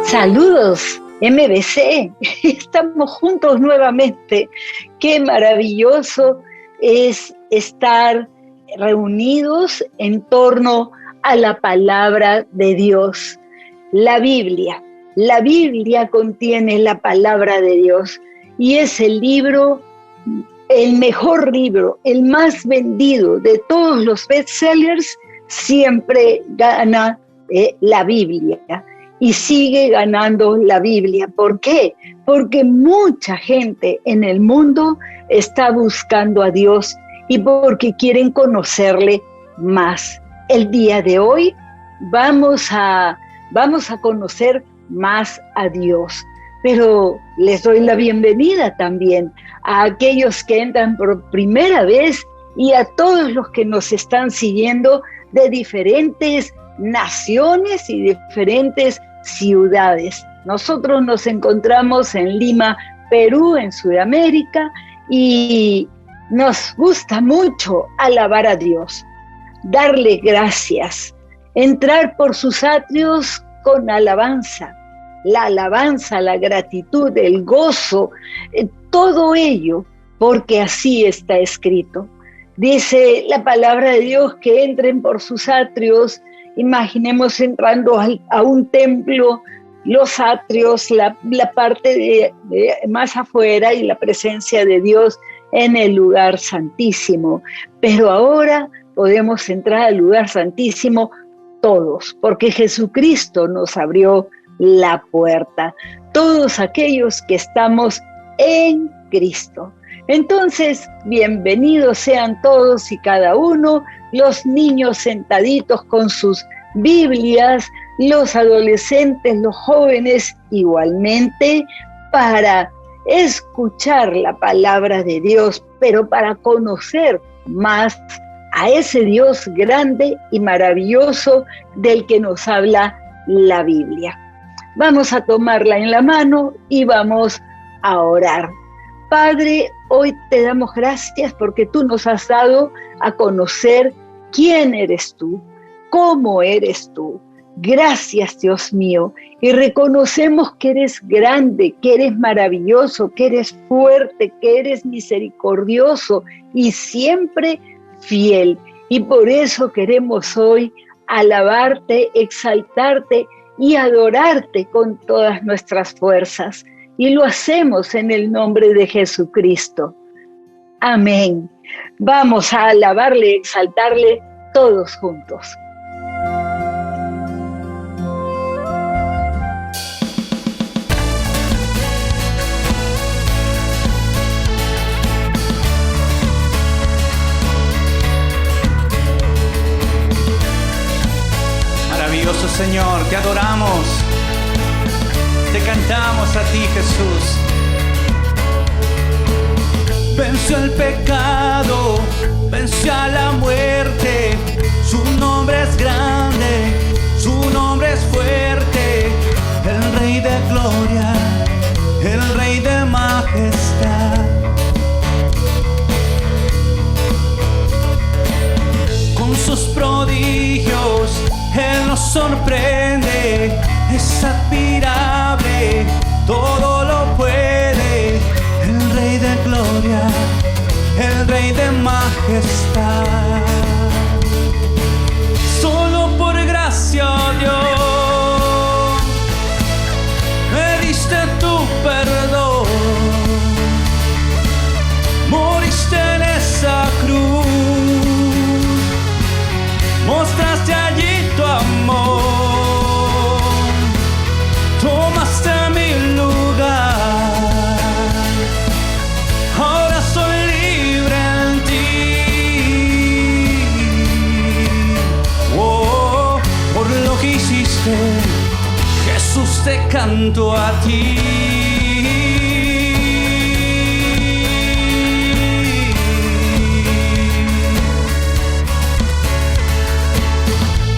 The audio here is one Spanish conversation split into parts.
Saludos, MBC, estamos juntos nuevamente. Qué maravilloso es estar reunidos en torno a la palabra de Dios, la Biblia. La Biblia contiene la palabra de Dios y es el libro, el mejor libro, el más vendido de todos los bestsellers, siempre gana la Biblia. Y sigue ganando la Biblia. ¿Por qué? Porque mucha gente en el mundo está buscando a Dios y porque quieren conocerle más. El día de hoy vamos a conocer más a Dios. Pero les doy la bienvenida también a aquellos que entran por primera vez y a todos los que nos están siguiendo de diferentes naciones y diferentes ciudades. Nosotros nos encontramos en Lima, Perú, en Sudamérica, y nos gusta mucho alabar a Dios, darle gracias, entrar por sus atrios con alabanza, la gratitud, el gozo, todo ello, porque así está escrito. Dice la palabra de Dios que entren por sus atrios. Imaginemos entrando a un templo, los atrios, la parte de más afuera y la presencia de Dios en el lugar santísimo. Pero ahora podemos entrar al lugar santísimo todos, porque Jesucristo nos abrió la puerta. Todos aquellos que estamos en Cristo. Entonces, bienvenidos sean todos y cada uno, los niños sentaditos con sus Biblias, los adolescentes, los jóvenes igualmente, para escuchar la palabra de Dios, pero para conocer más a ese Dios grande y maravilloso del que nos habla la Biblia. Vamos a tomarla en la mano y vamos a orar. Padre, hoy te damos gracias porque tú nos has dado a conocer quién eres tú, cómo eres tú. Gracias, Dios mío, y reconocemos que eres grande, que eres maravilloso, que eres fuerte, que eres misericordioso y siempre fiel. Y por eso queremos hoy alabarte, exaltarte y adorarte con todas nuestras fuerzas. Y lo hacemos en el nombre de Jesucristo. Amén. Vamos a alabarle, exaltarle todos juntos. Maravilloso Señor, te adoramos. Te cantamos a ti, Jesús. Venció el pecado, venció a la muerte. Su nombre es grande, su nombre es fuerte. El Rey de gloria, el Rey de majestad. Con sus prodigios, Él nos sorprende. Es admirable, todo lo puede. El Rey de gloria, el Rey de majestad. Solo por gracia, Dios, me diste tu perdón. Moriste en esa cruz, mostraste allí tu amor. Tomaste mi lugar, ahora soy libre en ti. Oh, por lo que hiciste, Jesús, te canto a ti.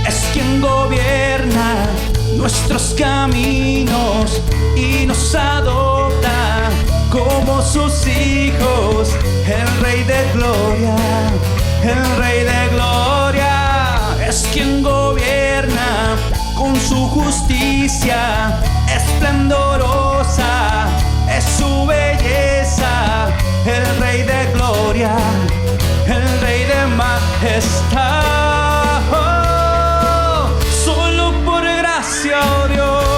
Es quien gobierna nuestros caminos sus hijos, el Rey de Gloria, el Rey de Gloria, es quien gobierna con su justicia esplendorosa, es su belleza, el Rey de Gloria, el Rey de majestad. Oh, solo por gracia, oh Dios,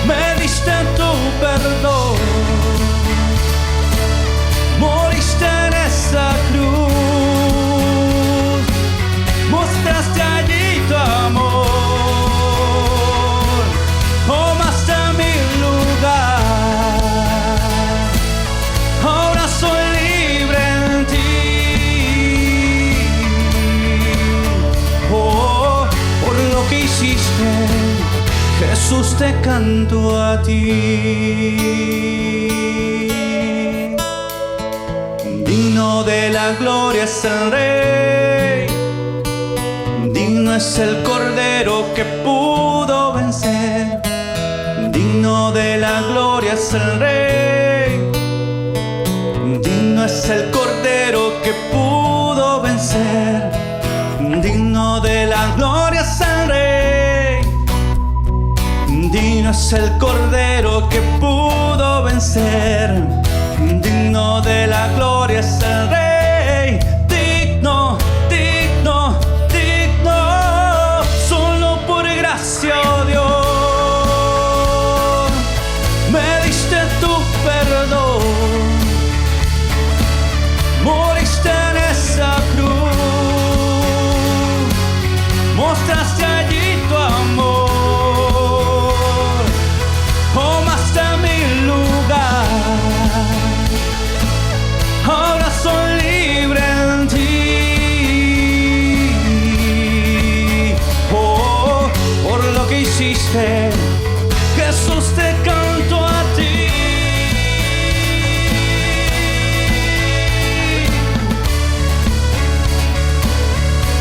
me diste tu perdón, moriste en esa cruz, mostraste allí tu amor, tomaste mi lugar, ahora soy libre en ti. Oh, por lo que hiciste, Jesús, te canto a ti. Digno de la gloria es el Rey, digno es el Cordero que pudo vencer. Digno de la gloria es el Rey, digno es el Cordero que pudo vencer. Digno de la gloria es el Rey, digno es el Cordero que pudo vencer. Digno de la gloria es el Rey, digno, digno, digno, solo por gracia, oh Dios, me diste tu perdón, moriste en esa cruz, mostraste allí tu amor, tomaste mi lugar, ahora soy libre en ti. Oh, por lo que hiciste, Jesús, te canto a ti.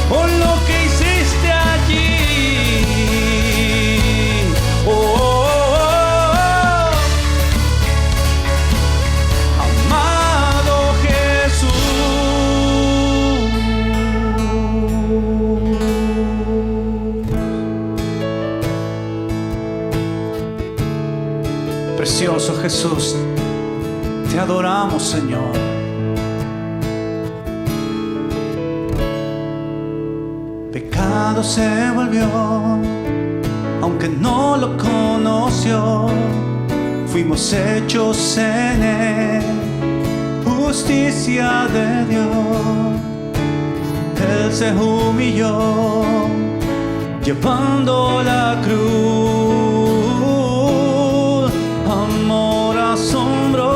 Por lo que hiciste allí. Oh, oh, oh. Amado Jesús. Precioso Jesús, te adoramos, Señor. Pecado se volvió, aunque no lo conoció. Fuimos hechos en él, justicia de Dios. Él se humilló, llevando la cruz. Amor asombroso,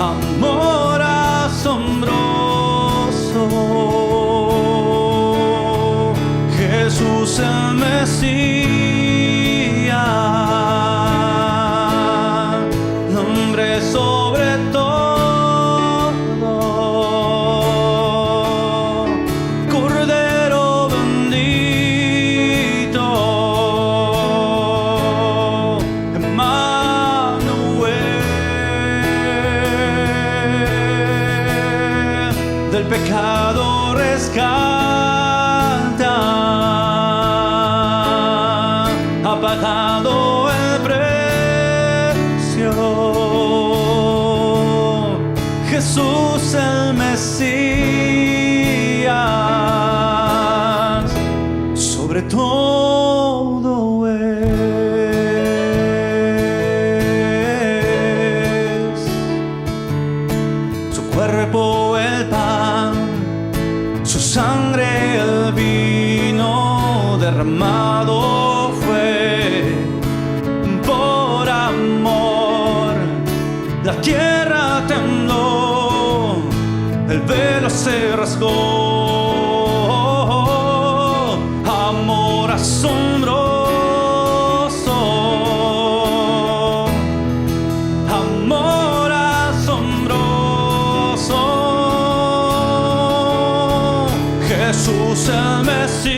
amor asombroso. Jesús el Mesías, nombre sobre todo, Cordero bendito, Emmanuel, del pecado rescata, ha pagado el precio. Jesús el Mesías, sobre todo es su cuerpo el pan, su sangre el vino, derramado fue por amor. La tierra tembló, el velo se rasgó. Amor asombroso, amor asombroso. Jesús el Mesías,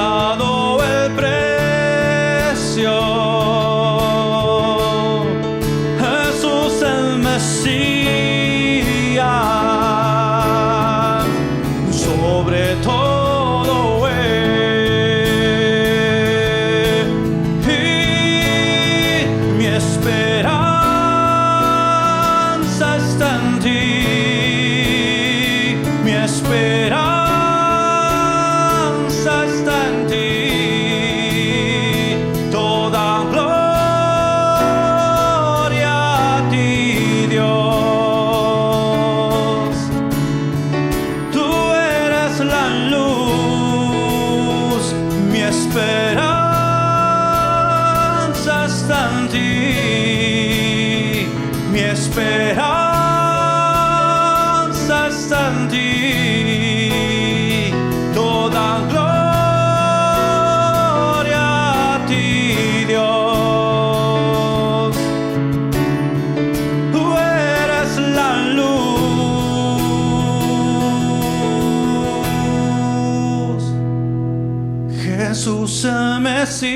pagado el precio. Jesús el Mesías, sobre todo y mi esperanza está en ti, mi esperanza está en ti. Toda gloria a ti, Dios. Tú eres la luz, mi esperanza está en ti, mi esperanza está en ti. Toda gloria a ti, Dios. Tú eres la luz. Jesús el Mesías,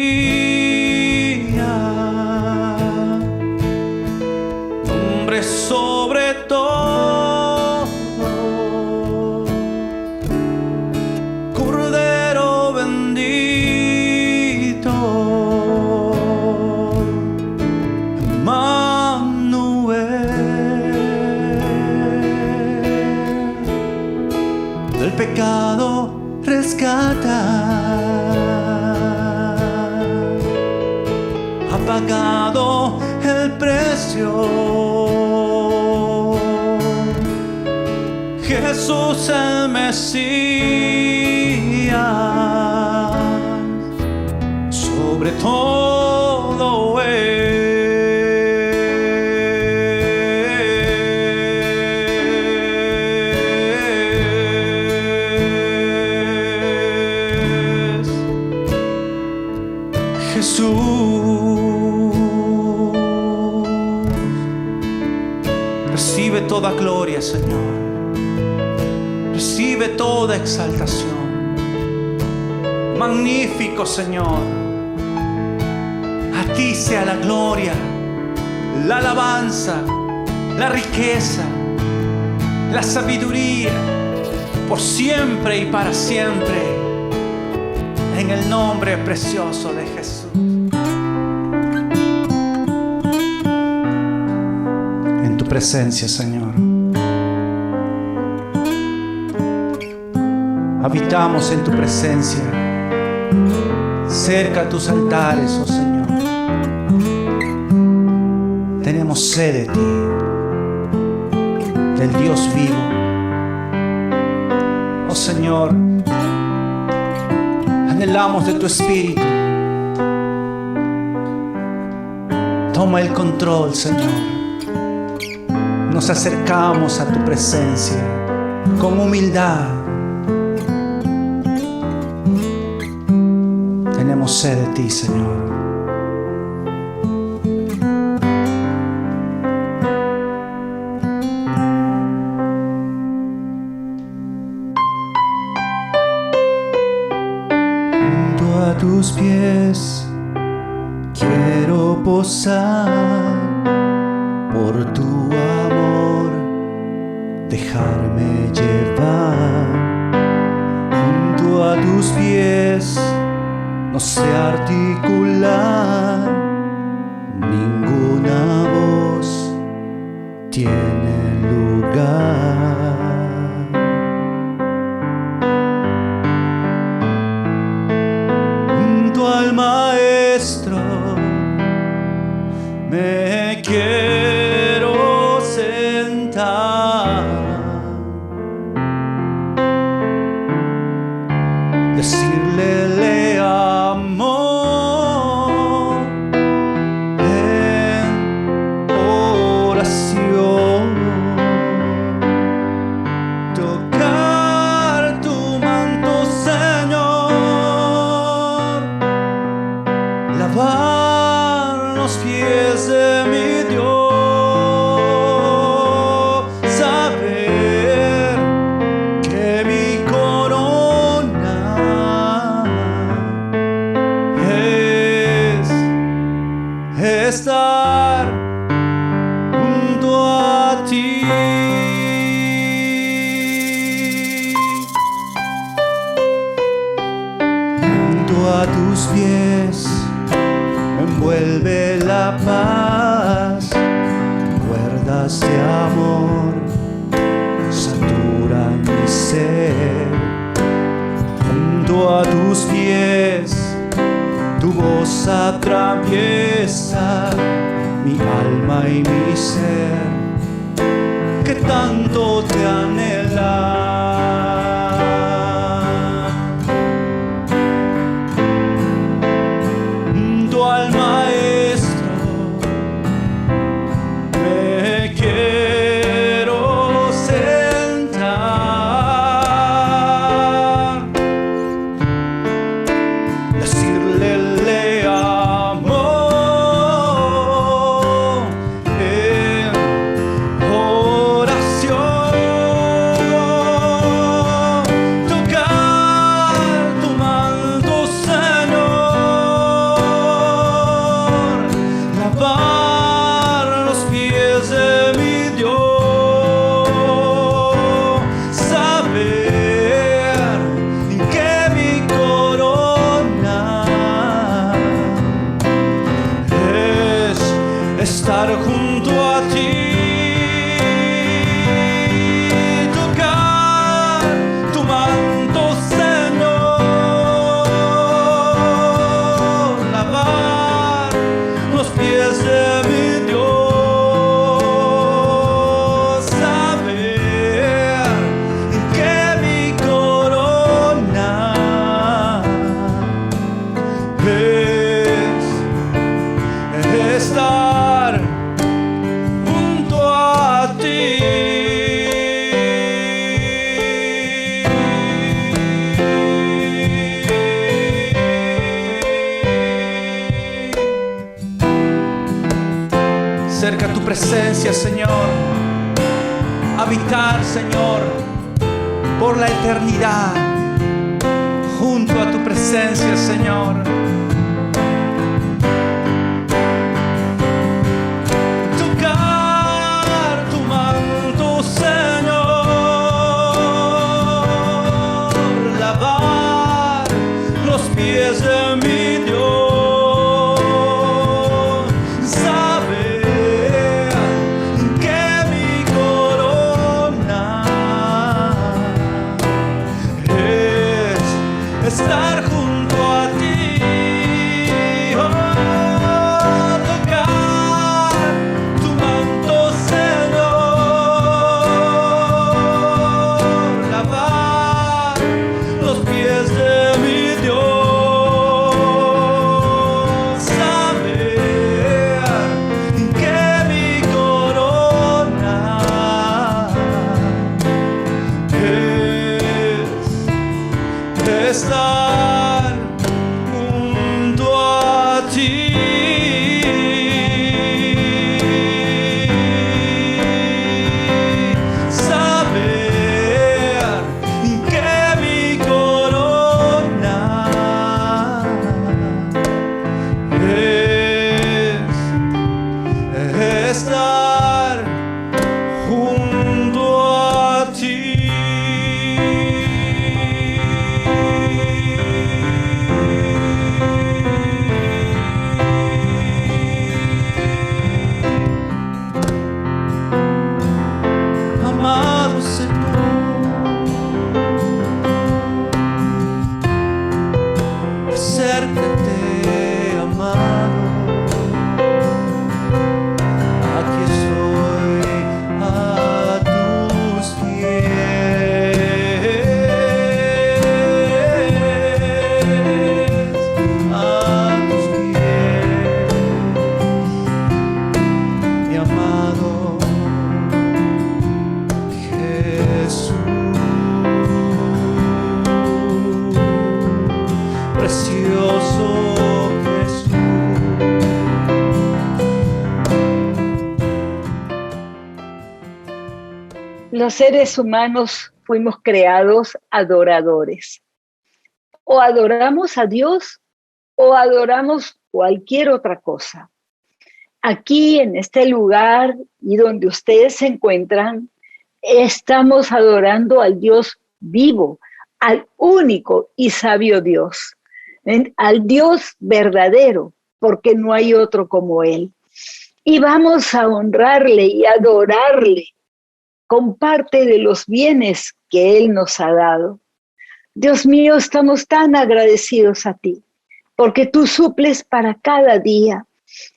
hombre sobre todo, Cordero bendito, Emmanuel, del pecado rescata, ha pagado el precio. Jesús el Mesías, sobre todo es Jesús. Recibe toda gloria, Señor. Recibe toda exaltación. Magnífico, Señor. A ti sea la gloria, la alabanza, la riqueza, la sabiduría, por siempre y para siempre. En el nombre precioso de Jesús. En tu presencia, Señor. Habitamos en tu presencia, cerca a tus altares, oh Señor. Tenemos sed de ti, del Dios vivo. Oh Señor, anhelamos de tu Espíritu. Toma el control, Señor. Nos acercamos a tu presencia con humildad. Tenemos sed de ti, Señor. Junto a tus pies quiero posar, por tu amor dejarme llevar. Junto a tus pies no sé articular, ninguna voz tiene lugar. Junto al Maestro me quiero sentar, decirle le amo en oración, tocar tu manto, Señor, lavar los pies de a tus pies me envuelve la paz, cuerdas de amor saturan mi ser. Junto a tus pies tu voz atraviesa mi alma y mi ser, que tanto te anhela. Estar junto a ti, tocar tu manto, Señor, lavar los pies de mi Dios, saber que mi corona es estar junto a ti. Cerca tu presencia, Señor, habitar, Señor, por la eternidad, junto a tu presencia, Señor. Estar junto a ti, oh, tocar tu manto, Señor, lavar los pies de mi Dios, saber que mi corona es estar junto a ti. Saber que mi corona es estar junto a ti. Amado Señor, acércate, amado, aquí estoy a tus pies, mi amado precioso Jesús. Los seres humanos fuimos creados adoradores. O adoramos a Dios o adoramos cualquier otra cosa. Aquí en este lugar y donde ustedes se encuentran, estamos adorando al Dios vivo, al único y sabio Dios. al Dios verdadero, porque no hay otro como Él. Y vamos a honrarle y adorarle con parte de los bienes que Él nos ha dado. Dios mío, estamos tan agradecidos a ti, porque tú suples para cada día.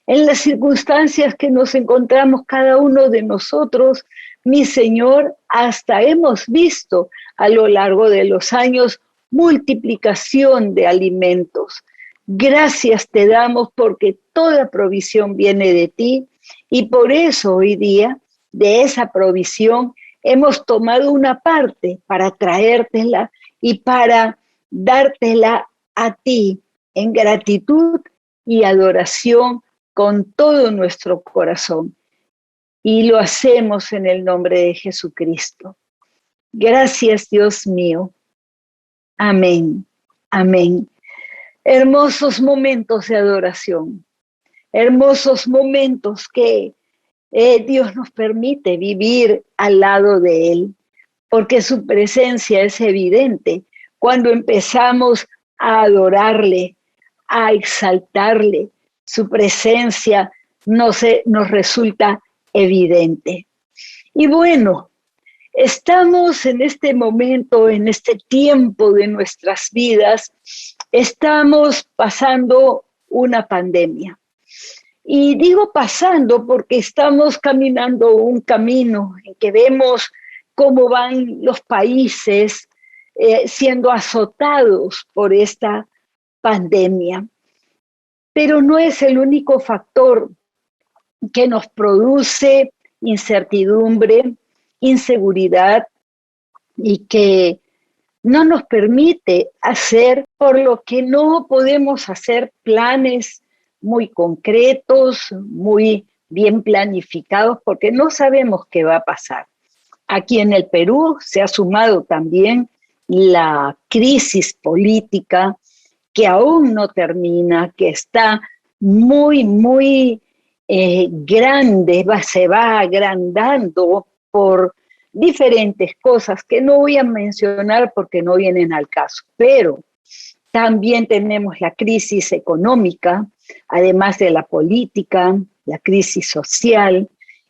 En las circunstancias que nos encontramos cada uno de nosotros, mi Señor, hasta hemos visto a lo largo de los años multiplicación de alimentos. Gracias te damos porque toda provisión viene de ti y por eso hoy día de esa provisión hemos tomado una parte para traértela y para dártela a ti en gratitud y adoración con todo nuestro corazón. Y lo hacemos en el nombre de Jesucristo. Gracias, Dios mío. Amén. Amén. Hermosos momentos de adoración. Hermosos momentos que Dios nos permite vivir al lado de Él, porque su presencia es evidente cuando empezamos a adorarle, a exaltarle. Su presencia nos resulta evidente. Y bueno, estamos en este momento, en este tiempo de nuestras vidas, estamos pasando una pandemia. Y digo pasando porque estamos caminando un camino en que vemos cómo van los países siendo azotados por esta pandemia. Pero no es el único factor que nos produce incertidumbre, inseguridad y que no nos permite hacer, por lo que no podemos hacer planes muy concretos, muy bien planificados, porque no sabemos qué va a pasar. Aquí en el Perú se ha sumado también la crisis política que aún no termina, que está muy grande, se va agrandando por diferentes cosas que no voy a mencionar porque no vienen al caso, pero también tenemos la crisis económica, además de la política, la crisis social,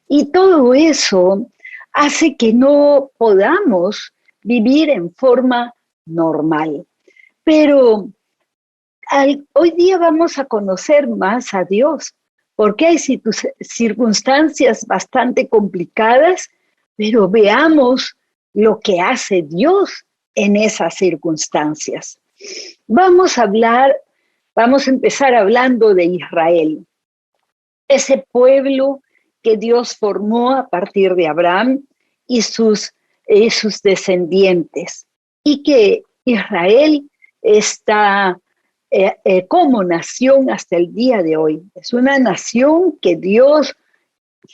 y todo eso hace que no podamos vivir en forma normal. Pero hoy día vamos a conocer más a Dios, porque hay circunstancias bastante complicadas, pero veamos lo que hace Dios en esas circunstancias. Vamos a empezar hablando de Israel, ese pueblo que Dios formó a partir de Abraham y sus descendientes, y que Israel está como nación hasta el día de hoy. Es una nación que Dios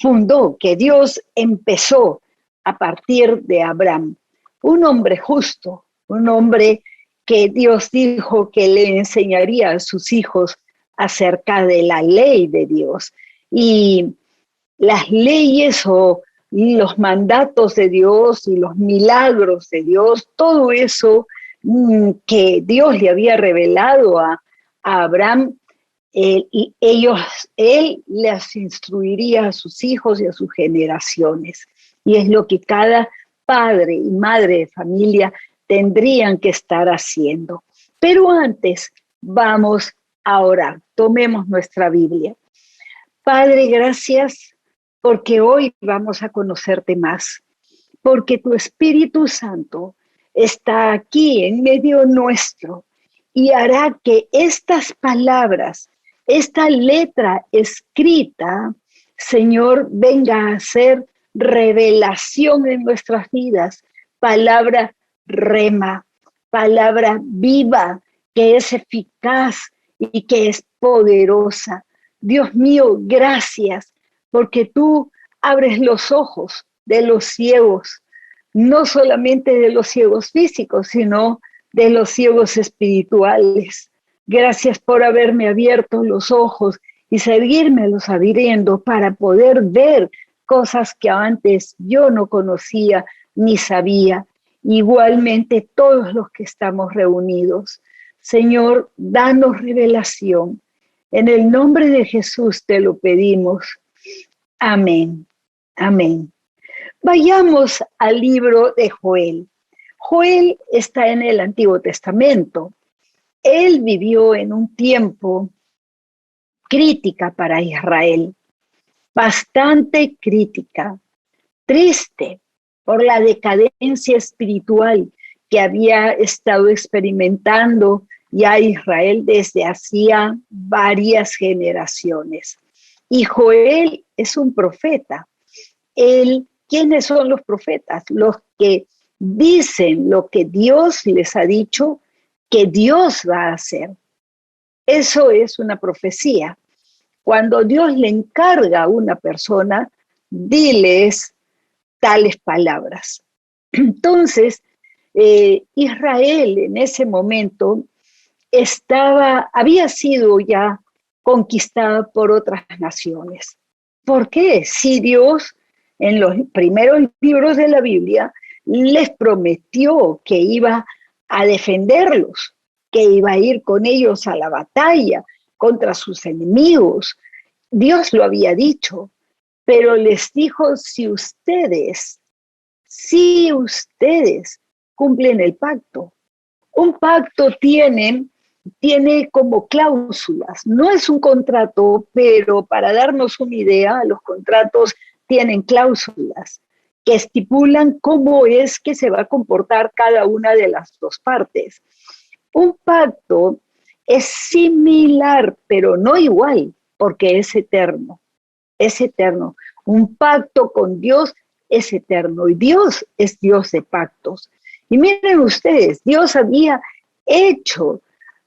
fundó, que Dios empezó a partir de Abraham. Un hombre justo, un hombre que Dios dijo que le enseñaría a sus hijos acerca de la ley de Dios. Y las leyes o los mandatos de Dios y los milagros de Dios, todo eso que Dios le había revelado a Abraham, él les instruiría a sus hijos y a sus generaciones. Y es lo que cada padre y madre de familia tendrían que estar haciendo. Pero antes vamos a orar. Tomemos nuestra Biblia. Padre, gracias porque hoy vamos a conocerte más, porque tu Espíritu Santo está aquí en medio nuestro y hará que estas palabras, esta letra escrita, Señor, venga a ser revelación en nuestras vidas, palabra rema, palabra viva, que es eficaz y que es poderosa. Dios mío, gracias, porque tú abres los ojos de los ciegos, no solamente de los ciegos físicos, sino de los ciegos espirituales. Gracias por haberme abierto los ojos y seguírmelos abriendo para poder ver cosas que antes yo no conocía ni sabía. Igualmente todos los que estamos reunidos. Señor, danos revelación. En el nombre de Jesús te lo pedimos. Amén. Amén. Vayamos al libro de Joel. Joel está en el Antiguo Testamento. Él vivió en un tiempo crítica para Israel, bastante crítica, triste por la decadencia espiritual que había estado experimentando ya Israel desde hacía varias generaciones. Y Joel es un profeta. ¿Quiénes son los profetas? Los que dicen lo que Dios les ha dicho que Dios va a hacer. Eso es una profecía. Cuando Dios le encarga a una persona, diles tales palabras. Entonces, Israel en ese momento había sido ya conquistada por otras naciones. ¿Por qué? Si Dios en los primeros libros de la Biblia les prometió que iba a defenderlos, que iba a ir con ellos a la batalla contra sus enemigos. Dios lo había dicho, pero les dijo, si ustedes cumplen el pacto. Un pacto tiene como cláusulas, no es un contrato, pero para darnos una idea, los contratos tienen cláusulas que estipulan cómo es que se va a comportar cada una de las dos partes. Un pacto es similar, pero no igual, porque es eterno. Es eterno. Un pacto con Dios es eterno y Dios es Dios de pactos. Y miren ustedes, Dios había hecho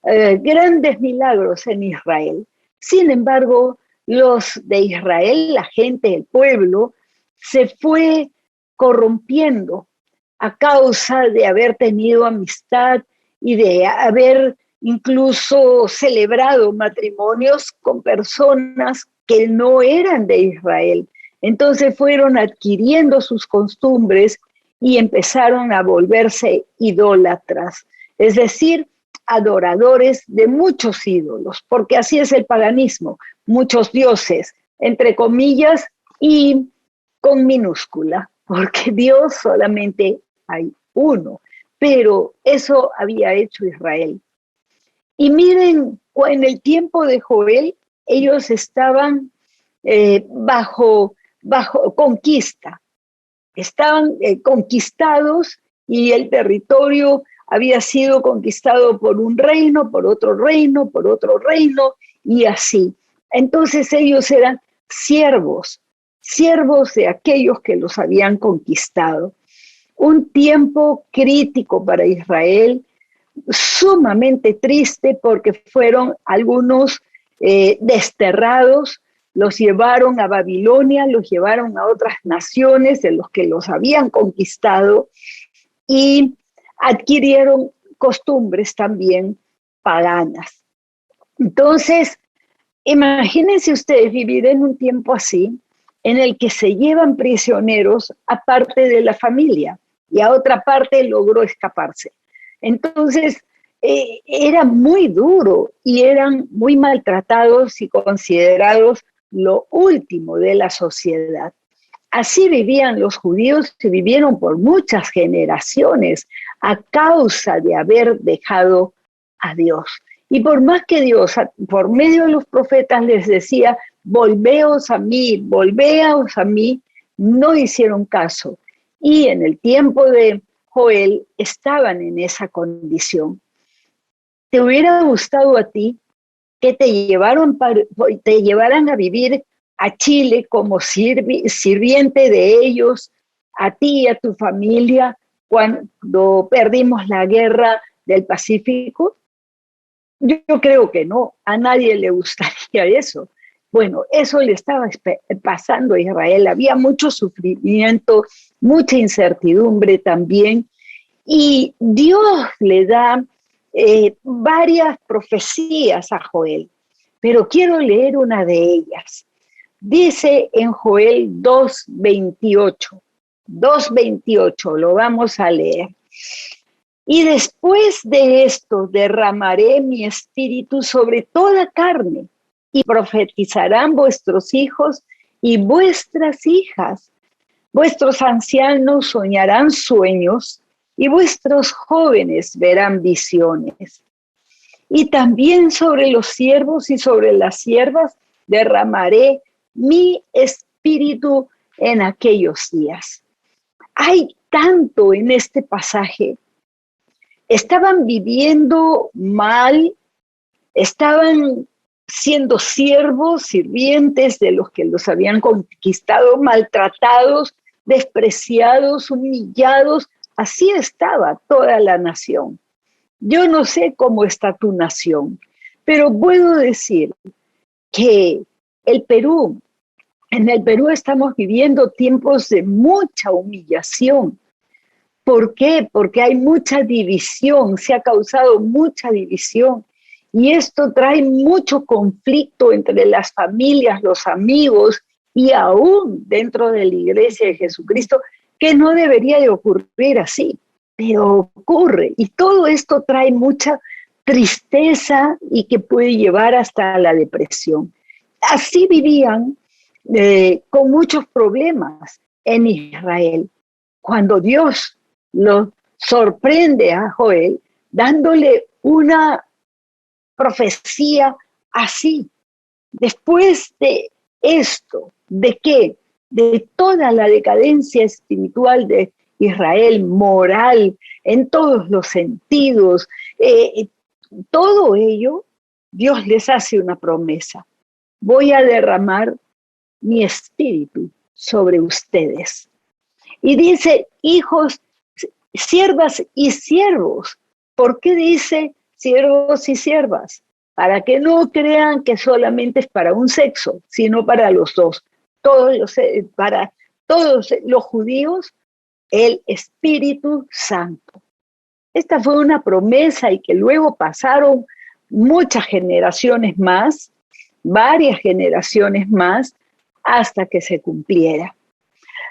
grandes milagros en Israel. Sin embargo, los de Israel, la gente, el pueblo, se fue corrompiendo a causa de haber tenido amistad y de haber incluso celebrado matrimonios con personas que no eran de Israel. Entonces fueron adquiriendo sus costumbres y empezaron a volverse idólatras, es decir, adoradores de muchos ídolos, porque así es el paganismo, muchos dioses, entre comillas y con minúscula, porque Dios solamente hay uno, pero eso había hecho Israel. Y miren, en el tiempo de Joel, ellos estaban bajo conquista, estaban conquistados y el territorio había sido conquistado por un reino, por otro reino, por otro reino y así. Entonces ellos eran siervos de aquellos que los habían conquistado. Un tiempo crítico para Israel, sumamente triste porque fueron algunos desterrados, los llevaron a Babilonia, los llevaron a otras naciones de los que los habían conquistado y adquirieron costumbres también paganas. Entonces, imagínense ustedes vivir en un tiempo así, en el que se llevan prisioneros a parte de la familia y a otra parte logró escaparse. Entonces, era muy duro y eran muy maltratados y considerados lo último de la sociedad. Así vivían los judíos y vivieron por muchas generaciones a causa de haber dejado a Dios. Y por más que Dios, por medio de los profetas, les decía, volveos a mí, no hicieron caso. Y en el tiempo de Joel estaban en esa condición. ¿Te hubiera gustado a ti que te llevaran a vivir a Chile como sirviente de ellos, a ti y a tu familia, cuando perdimos la guerra del Pacífico? Yo creo que no, a nadie le gustaría eso. Bueno, eso le estaba pasando a Israel, había mucho sufrimiento, mucha incertidumbre también, y Dios le da varias profecías a Joel, pero quiero leer una de ellas. Dice en Joel 2:28, lo vamos a leer. Y después de esto derramaré mi espíritu sobre toda carne, y profetizarán vuestros hijos y vuestras hijas. Vuestros ancianos soñarán sueños, y vuestros jóvenes verán visiones. Y también sobre los siervos y sobre las siervas derramaré mi espíritu en aquellos días. Hay tanto en este pasaje. Estaban viviendo mal, estaban siendo siervos, sirvientes de los que los habían conquistado, maltratados, despreciados, humillados. Así estaba toda la nación. Yo no sé cómo está tu nación, pero puedo decir que en el Perú estamos viviendo tiempos de mucha humillación. ¿Por qué? Porque hay mucha división, se ha causado mucha división. Y esto trae mucho conflicto entre las familias, los amigos y aún dentro de la Iglesia de Jesucristo, que no debería de ocurrir así, pero ocurre. Y todo esto trae mucha tristeza y que puede llevar hasta la depresión. Así vivían con muchos problemas en Israel. Cuando Dios lo sorprende a Joel dándole una profecía así. Después de esto, ¿de qué? De toda la decadencia espiritual de Israel, moral, en todos los sentidos, todo ello, Dios les hace una promesa. Voy a derramar mi espíritu sobre ustedes. Y dice, hijos, siervas y siervos. ¿Por qué dice siervos y siervas? Para que no crean que solamente es para un sexo, sino para los dos. Para todos los judíos, el Espíritu Santo. Esta fue una promesa y que luego pasaron muchas generaciones más, varias generaciones más, hasta que se cumpliera.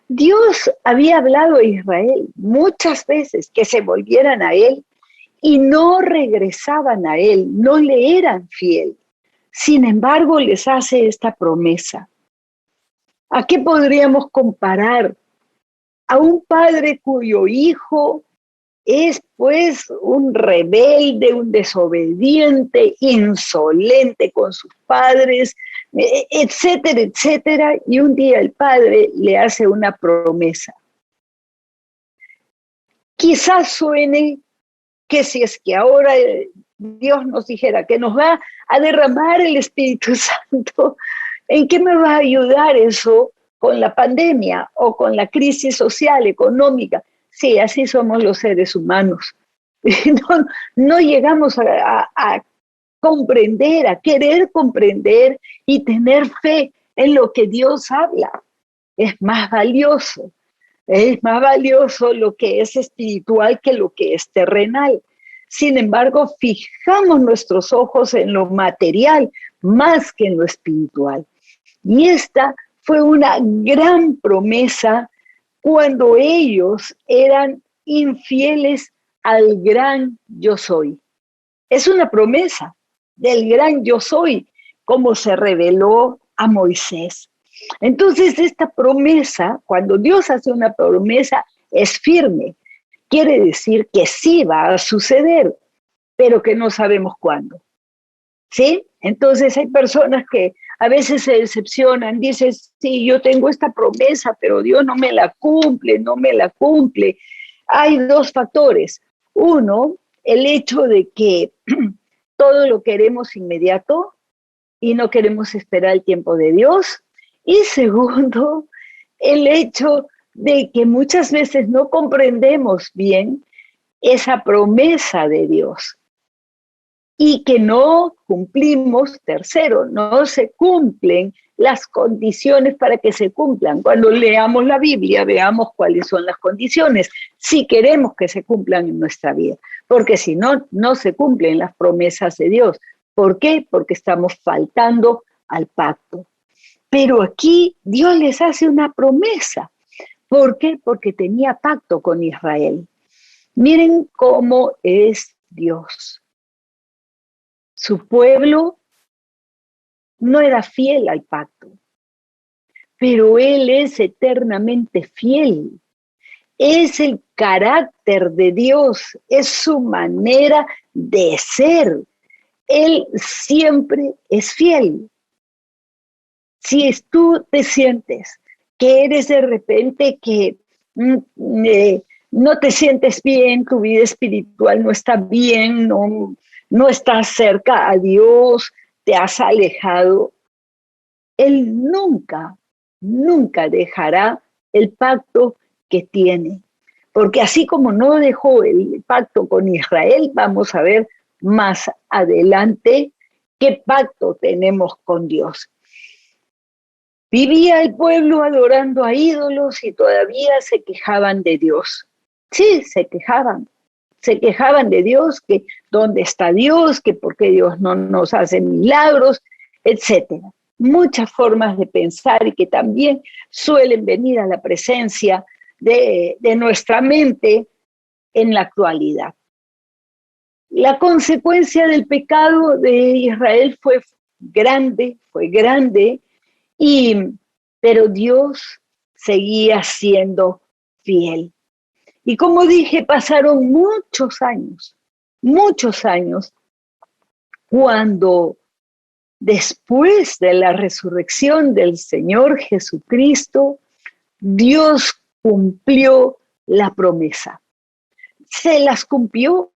Dios había hablado a Israel muchas veces que se volvieran a Él y no regresaban a Él, no le eran fiel. Sin embargo, les hace esta promesa. ¿A qué podríamos comparar? A un padre cuyo hijo es pues un rebelde, un desobediente, insolente con sus padres, etcétera, etcétera. Y un día el padre le hace una promesa. Quizás suene que si es que ahora Dios nos dijera que nos va a derramar el Espíritu Santo, ¿en qué me va a ayudar eso con la pandemia o con la crisis social, económica? Sí, así somos los seres humanos. No llegamos a comprender, a querer comprender y tener fe en lo que Dios habla. Es más valioso lo que es espiritual que lo que es terrenal. Sin embargo, fijamos nuestros ojos en lo material más que en lo espiritual. Y esta fue una gran promesa cuando ellos eran infieles al gran yo soy. Es una promesa del gran yo soy, como se reveló a Moisés. Entonces, esta promesa, cuando Dios hace una promesa, es firme. Quiere decir que sí va a suceder, pero que no sabemos cuándo. ¿Sí? Entonces, hay personas que a veces se decepcionan, dicen, sí, yo tengo esta promesa, pero Dios no me la cumple, no me la cumple. Hay dos factores. Uno, el hecho de que todo lo queremos inmediato y no queremos esperar el tiempo de Dios. Y segundo, el hecho de que muchas veces no comprendemos bien esa promesa de Dios y que no cumplimos. Tercero, no se cumplen las condiciones para que se cumplan. Cuando leamos la Biblia, veamos cuáles son las condiciones, si queremos que se cumplan en nuestra vida, porque si no, no se cumplen las promesas de Dios. ¿Por qué? Porque estamos faltando al pacto. Pero aquí Dios les hace una promesa. ¿Por qué? Porque tenía pacto con Israel. Miren cómo es Dios. Su pueblo no era fiel al pacto, pero Él es eternamente fiel. Es el carácter de Dios, es su manera de ser. Él siempre es fiel. Si tú te sientes que eres de repente que no te sientes bien, tu vida espiritual no está bien, no estás cerca a Dios, te has alejado, Él nunca, nunca dejará el pacto que tiene. Porque así como no dejó el pacto con Israel, vamos a ver más adelante qué pacto tenemos con Dios. Vivía el pueblo adorando a ídolos y todavía se quejaban de Dios. Sí, se quejaban de Dios, que dónde está Dios, que por qué Dios no nos hace milagros, etcétera. Muchas formas de pensar y que también suelen venir a la presencia de nuestra mente en la actualidad. La consecuencia del pecado de Israel fue grande, pero Dios seguía siendo fiel. Y como dije, pasaron muchos años, cuando después de la resurrección del Señor Jesucristo, Dios cumplió la promesa. Se las cumplió.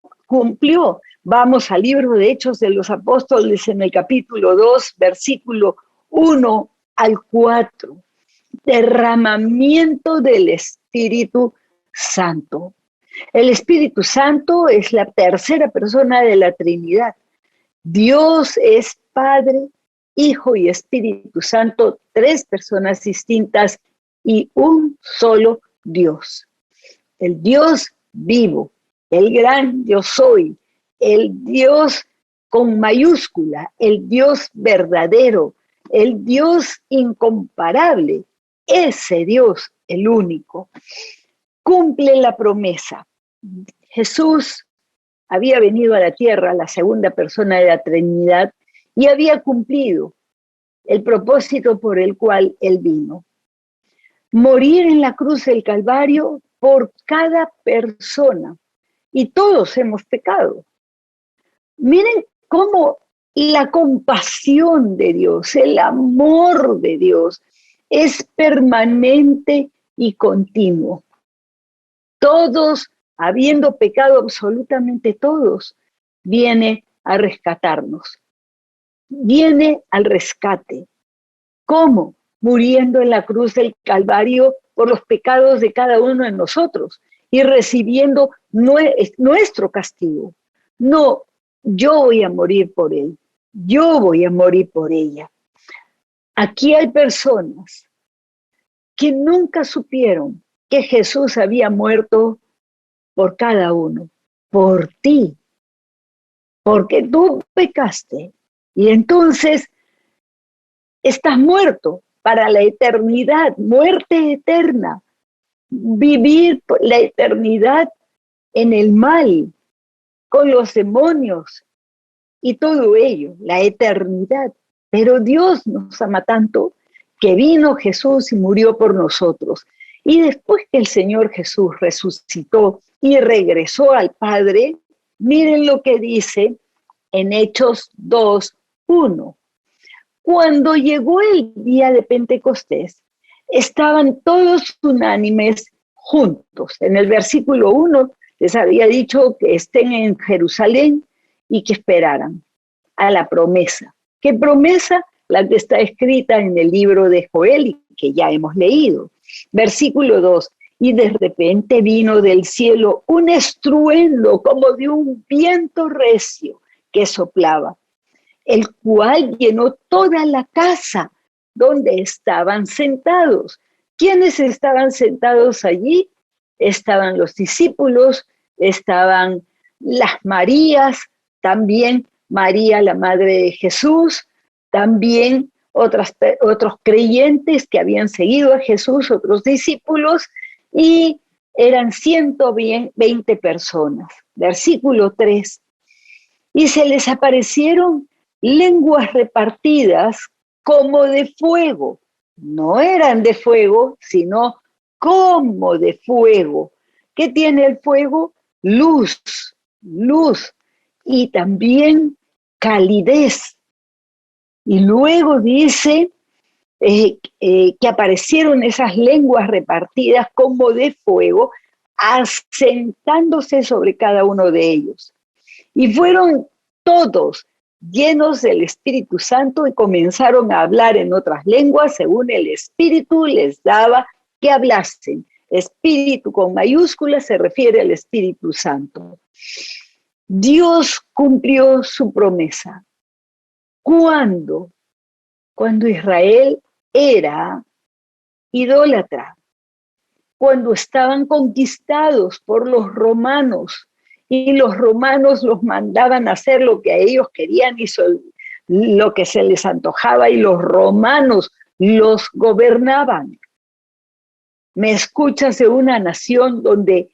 Vamos al libro de Hechos de los Apóstoles en el capítulo 2, versículo 1 al 4. Derramamiento del Espíritu Santo. El Espíritu Santo es la tercera persona de la Trinidad. Dios es Padre, Hijo y Espíritu Santo, tres personas distintas y un solo Dios. El Dios vivo, el gran yo soy, el Dios con mayúscula, el Dios verdadero, el Dios incomparable, ese Dios, el único, cumple la promesa. Jesús había venido a la tierra, la segunda persona de la Trinidad, y había cumplido el propósito por el cual Él vino. Morir en la cruz del Calvario por cada persona. Y todos hemos pecado. Miren cómo la compasión de Dios, el amor de Dios es permanente y continuo. Todos, habiendo pecado absolutamente todos, viene a rescatarnos. Viene al rescate. ¿Cómo? Muriendo en la cruz del Calvario por los pecados de cada uno de nosotros y recibiendo nuestro castigo. No, yo voy a morir por él, yo voy a morir por ella. Aquí hay personas que nunca supieron que Jesús había muerto por cada uno, por ti, porque tú pecaste y entonces estás muerto para la eternidad, muerte eterna, vivir la eternidad en el mal, con los demonios y todo ello, la eternidad. Pero Dios nos ama tanto que vino Jesús y murió por nosotros. Y después que el Señor Jesús resucitó y regresó al Padre, miren lo que dice en Hechos 2:1. Cuando llegó el día de Pentecostés, estaban todos unánimes juntos. En el versículo 1 les había dicho que estén en Jerusalén y que esperaran a la promesa. ¿Qué promesa? La que está escrita en el libro de Joel y que ya hemos leído. Versículo 2. Y de repente vino del cielo un estruendo como de un viento recio que soplaba, el cual llenó toda la casa donde estaban sentados. ¿Quiénes estaban sentados allí? Estaban los discípulos, estaban las Marías, también María, la madre de Jesús, también otros creyentes que habían seguido a Jesús, otros discípulos, y eran 120 personas. Versículo 3. Y se les aparecieron lenguas repartidas como de fuego. No eran de fuego, sino como de fuego. ¿Qué tiene el fuego? Luz, luz y también calidez. Y luego dice que aparecieron esas lenguas repartidas como de fuego, asentándose sobre cada uno de ellos. Y fueron todos llenos del Espíritu Santo y comenzaron a hablar en otras lenguas según el Espíritu les daba que hablasen. Espíritu con mayúsculas se refiere al Espíritu Santo. Dios cumplió su promesa. ¿Cuándo? Cuando Israel era idólatra, cuando estaban conquistados por los romanos y los romanos los mandaban a hacer lo que a ellos querían y lo que se les antojaba y los romanos los gobernaban. ¿Me escuchas de una nación donde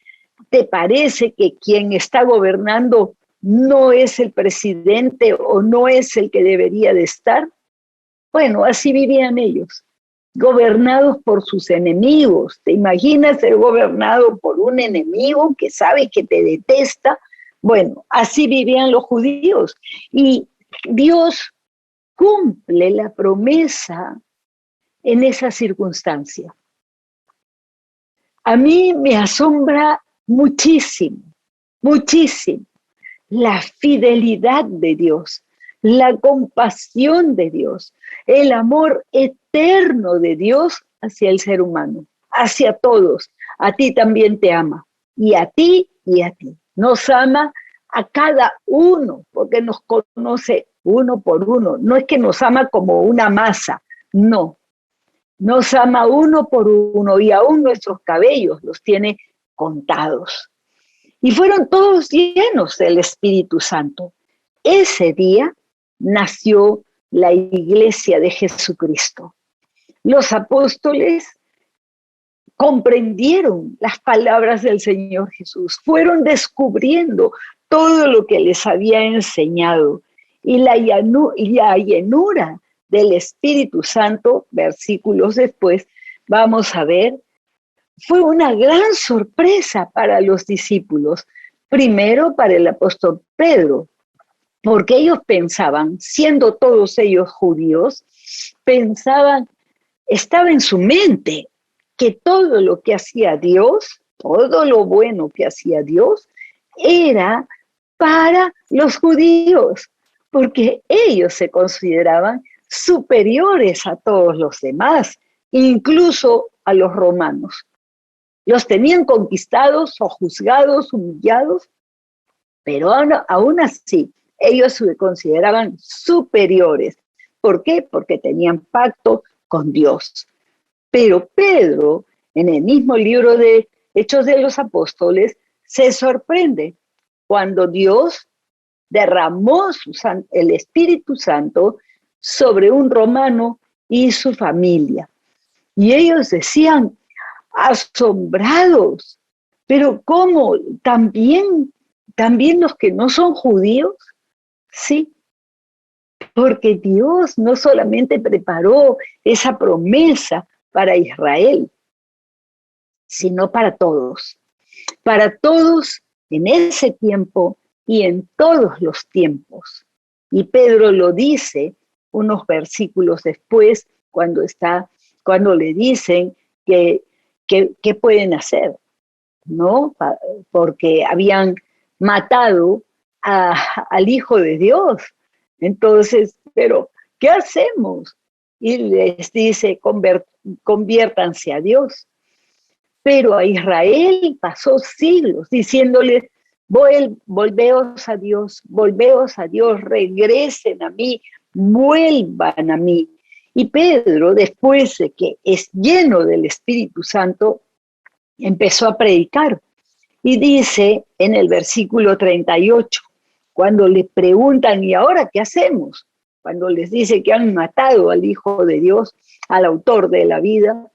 te parece que quien está gobernando no es el presidente o no es el que debería de estar? Bueno, así vivían ellos, gobernados por sus enemigos. ¿Te imaginas ser gobernado por un enemigo que sabe que te detesta? Bueno, así vivían los judíos. Y Dios cumple la promesa en esa circunstancia. A mí me asombra muchísimo, muchísimo la fidelidad de Dios, la compasión de Dios, el amor eterno de Dios hacia el ser humano, hacia todos. A ti también te ama, y a ti y a ti. Nos ama a cada uno, porque nos conoce uno por uno. No es que nos ama como una masa, no. Nos ama uno por uno y aún nuestros cabellos los tiene contados. Y fueron todos llenos del Espíritu Santo. Ese día nació la Iglesia de Jesucristo. Los apóstoles comprendieron las palabras del Señor Jesús, fueron descubriendo todo lo que les había enseñado y la llenura del Espíritu Santo, versículos después, vamos a ver, fue una gran sorpresa para los discípulos, primero para el apóstol Pedro, porque ellos pensaban, siendo todos ellos judíos, pensaban, estaba en su mente que todo lo que hacía Dios, todo lo bueno que hacía Dios, era para los judíos, porque ellos se consideraban superiores a todos los demás, incluso a los romanos. Los tenían conquistados o juzgados, humillados, pero aún así ellos se consideraban superiores. ¿Por qué? Porque tenían pacto con Dios. Pero Pedro, en el mismo libro de Hechos de los Apóstoles, se sorprende cuando Dios derramó el Espíritu Santo sobre un romano y su familia. Y ellos decían, asombrados, pero ¿cómo? ¿También los que no son judíos? Sí, porque Dios no solamente preparó esa promesa para Israel, sino para todos en ese tiempo y en todos los tiempos. Y Pedro lo dice unos versículos después, cuando le dicen que pueden hacer, ¿no? Porque habían matado al Hijo de Dios. Entonces, pero ¿qué hacemos? Y les dice, conviértanse a Dios. Pero a Israel pasó siglos diciéndoles, volveos a Dios, regresen a mí, vuelvan a mí. Y Pedro, después de que es lleno del Espíritu Santo, empezó a predicar. Y dice en el versículo 38, cuando le preguntan, ¿y ahora qué hacemos? Cuando les dice que han matado al Hijo de Dios, al autor de la vida,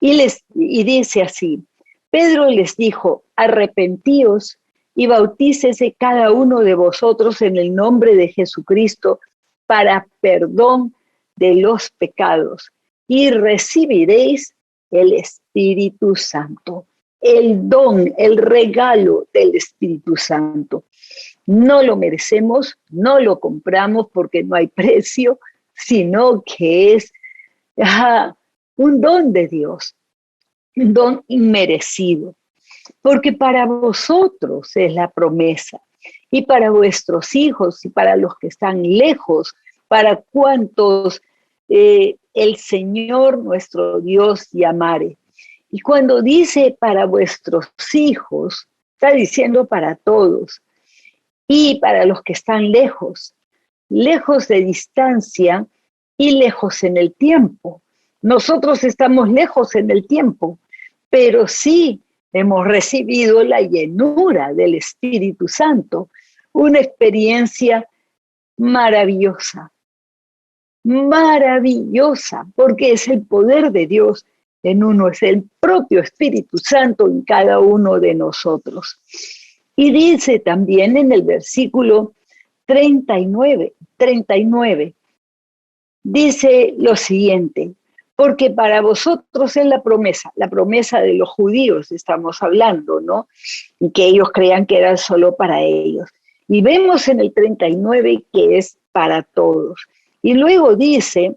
y dice así, Pedro les dijo: arrepentíos y bautícese cada uno de vosotros en el nombre de Jesucristo para perdón de los pecados, y recibiréis el Espíritu Santo. El don, el regalo del Espíritu Santo. No lo merecemos, no lo compramos porque no hay precio, sino que es un don de Dios, un don inmerecido. Porque para vosotros es la promesa, y para vuestros hijos, y para los que están lejos, para cuantos el Señor nuestro Dios llamare. Y cuando dice para vuestros hijos, está diciendo para todos, y para los que están lejos, lejos de distancia y lejos en el tiempo. Nosotros estamos lejos en el tiempo, pero sí hemos recibido la llenura del Espíritu Santo, una experiencia maravillosa, maravillosa, porque es el poder de Dios en uno, es el propio Espíritu Santo en cada uno de nosotros. Y dice también en el versículo 39, dice lo siguiente: porque para vosotros es la promesa de los judíos estamos hablando, ¿no? Y que ellos creían que era solo para ellos. Y vemos en el 39 que es para todos. Y luego dice: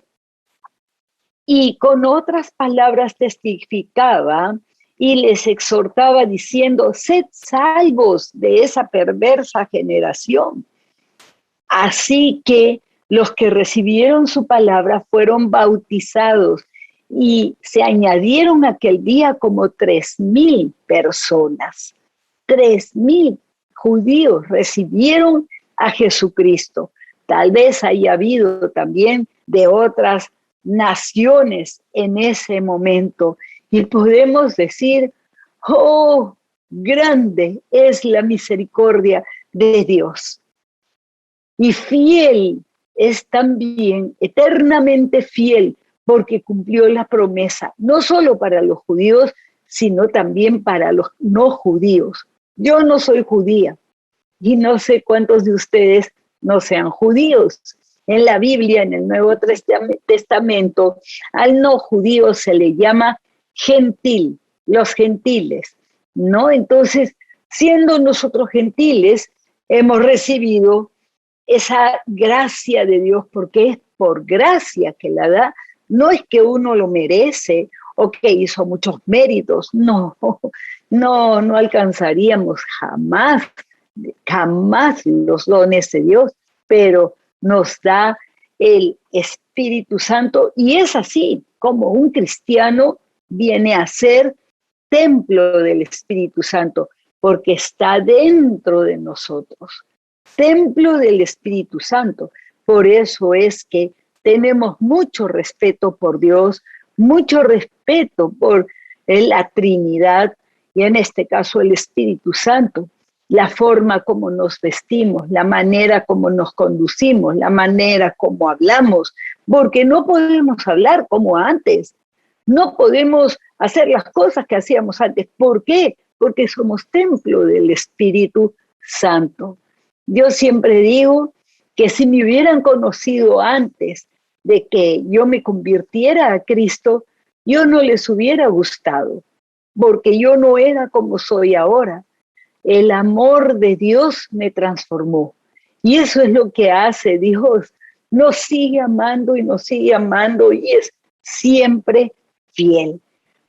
y con otras palabras testificaba y les exhortaba diciendo: sed salvos de esa perversa generación. Así que los que recibieron su palabra fueron bautizados y se añadieron aquel día como 3,000 personas. 3,000 judíos recibieron a Jesucristo. Tal vez haya habido también de otras naciones en ese momento. Y podemos decir: oh, grande es la misericordia de Dios. Y fiel es también, eternamente fiel, porque cumplió la promesa, no solo para los judíos, sino también para los no judíos. Yo no soy judía y no sé cuántos de ustedes no sean judíos. En la Biblia, en el Nuevo Testamento, al no judío se le llama gentil, los gentiles, ¿no? Entonces, siendo nosotros gentiles, hemos recibido esa gracia de Dios, porque es por gracia que la da. No es que uno lo merece o que hizo muchos méritos, no alcanzaríamos jamás los dones de Dios, pero nos da el Espíritu Santo, y es así como un cristiano viene a ser templo del Espíritu Santo, porque está dentro de nosotros, templo del Espíritu Santo. Por eso es que tenemos mucho respeto por Dios, mucho respeto por la Trinidad, y en este caso el Espíritu Santo. La forma como nos vestimos, la manera como nos conducimos, la manera como hablamos, porque no podemos hablar como antes, no podemos hacer las cosas que hacíamos antes. ¿Por qué? Porque somos templo del Espíritu Santo. Yo siempre digo que si me hubieran conocido antes de que yo me convirtiera a Cristo, yo no les hubiera gustado, porque yo no era como soy ahora. El amor de Dios me transformó. Y eso es lo que hace Dios. Nos sigue amando y nos sigue amando, y es siempre fiel.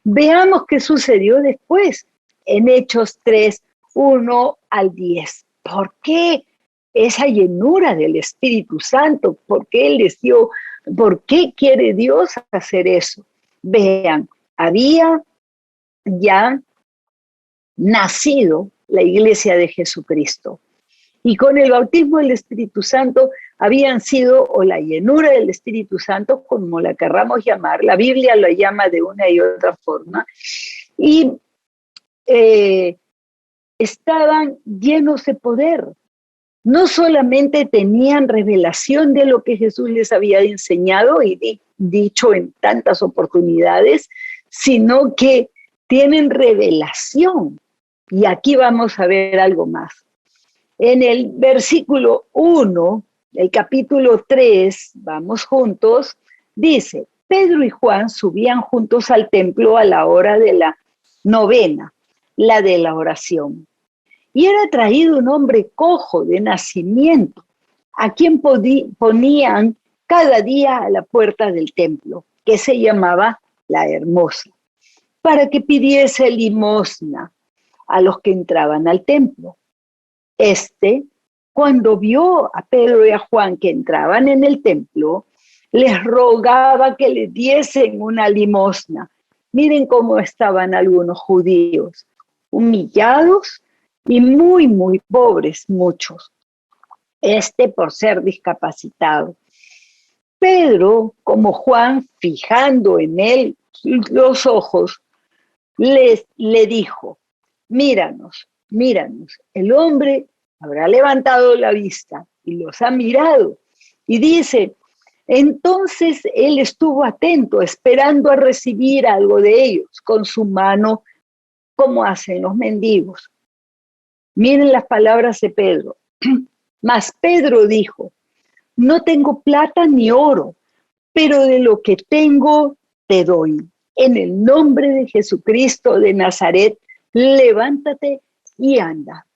Veamos qué sucedió después en Hechos 3, 1 al 10. ¿Por qué esa llenura del Espíritu Santo? ¿Por qué Él les dio? ¿Por qué quiere Dios hacer eso? Vean, había ya nacido la iglesia de Jesucristo, y con el bautismo del Espíritu Santo habían sido, o la llenura del Espíritu Santo, como la querramos llamar, la Biblia lo llama de una y otra forma, y estaban llenos de poder. No solamente tenían revelación de lo que Jesús les había enseñado y dicho en tantas oportunidades, sino que tienen revelación. Y aquí vamos a ver algo más. En el versículo 1, el capítulo 3, vamos juntos, dice, Pedro y Juan subían juntos al templo a la hora de la novena, la de la oración. Y era traído un hombre cojo de nacimiento, a quien ponían cada día a la puerta del templo, que se llamaba La Hermosa, para que pidiese limosna a los que entraban al templo. Cuando vio a Pedro y a Juan que entraban en el templo, les rogaba que le diesen una limosna. Miren cómo estaban algunos judíos, humillados y muy, muy pobres, muchos. Por ser discapacitado. Pedro, como Juan, fijando en él los ojos, le dijo, míranos. El hombre habrá levantado la vista y los ha mirado. Y dice, entonces él estuvo atento, esperando a recibir algo de ellos, con su mano, como hacen los mendigos. Miren las palabras de Pedro. Mas Pedro dijo, no tengo plata ni oro, pero de lo que tengo te doy. En el nombre de Jesucristo de Nazaret, levántate y anda.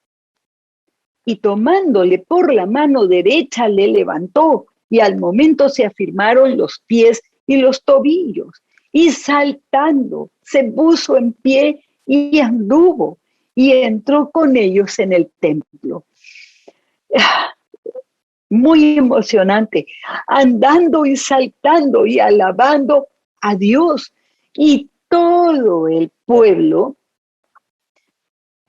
Y tomándole por la mano derecha le levantó, y al momento se afirmaron los pies y los tobillos, y saltando se puso en pie y anduvo, y entró con ellos en el templo. Muy emocionante, andando y saltando y alabando a Dios. Y todo el pueblo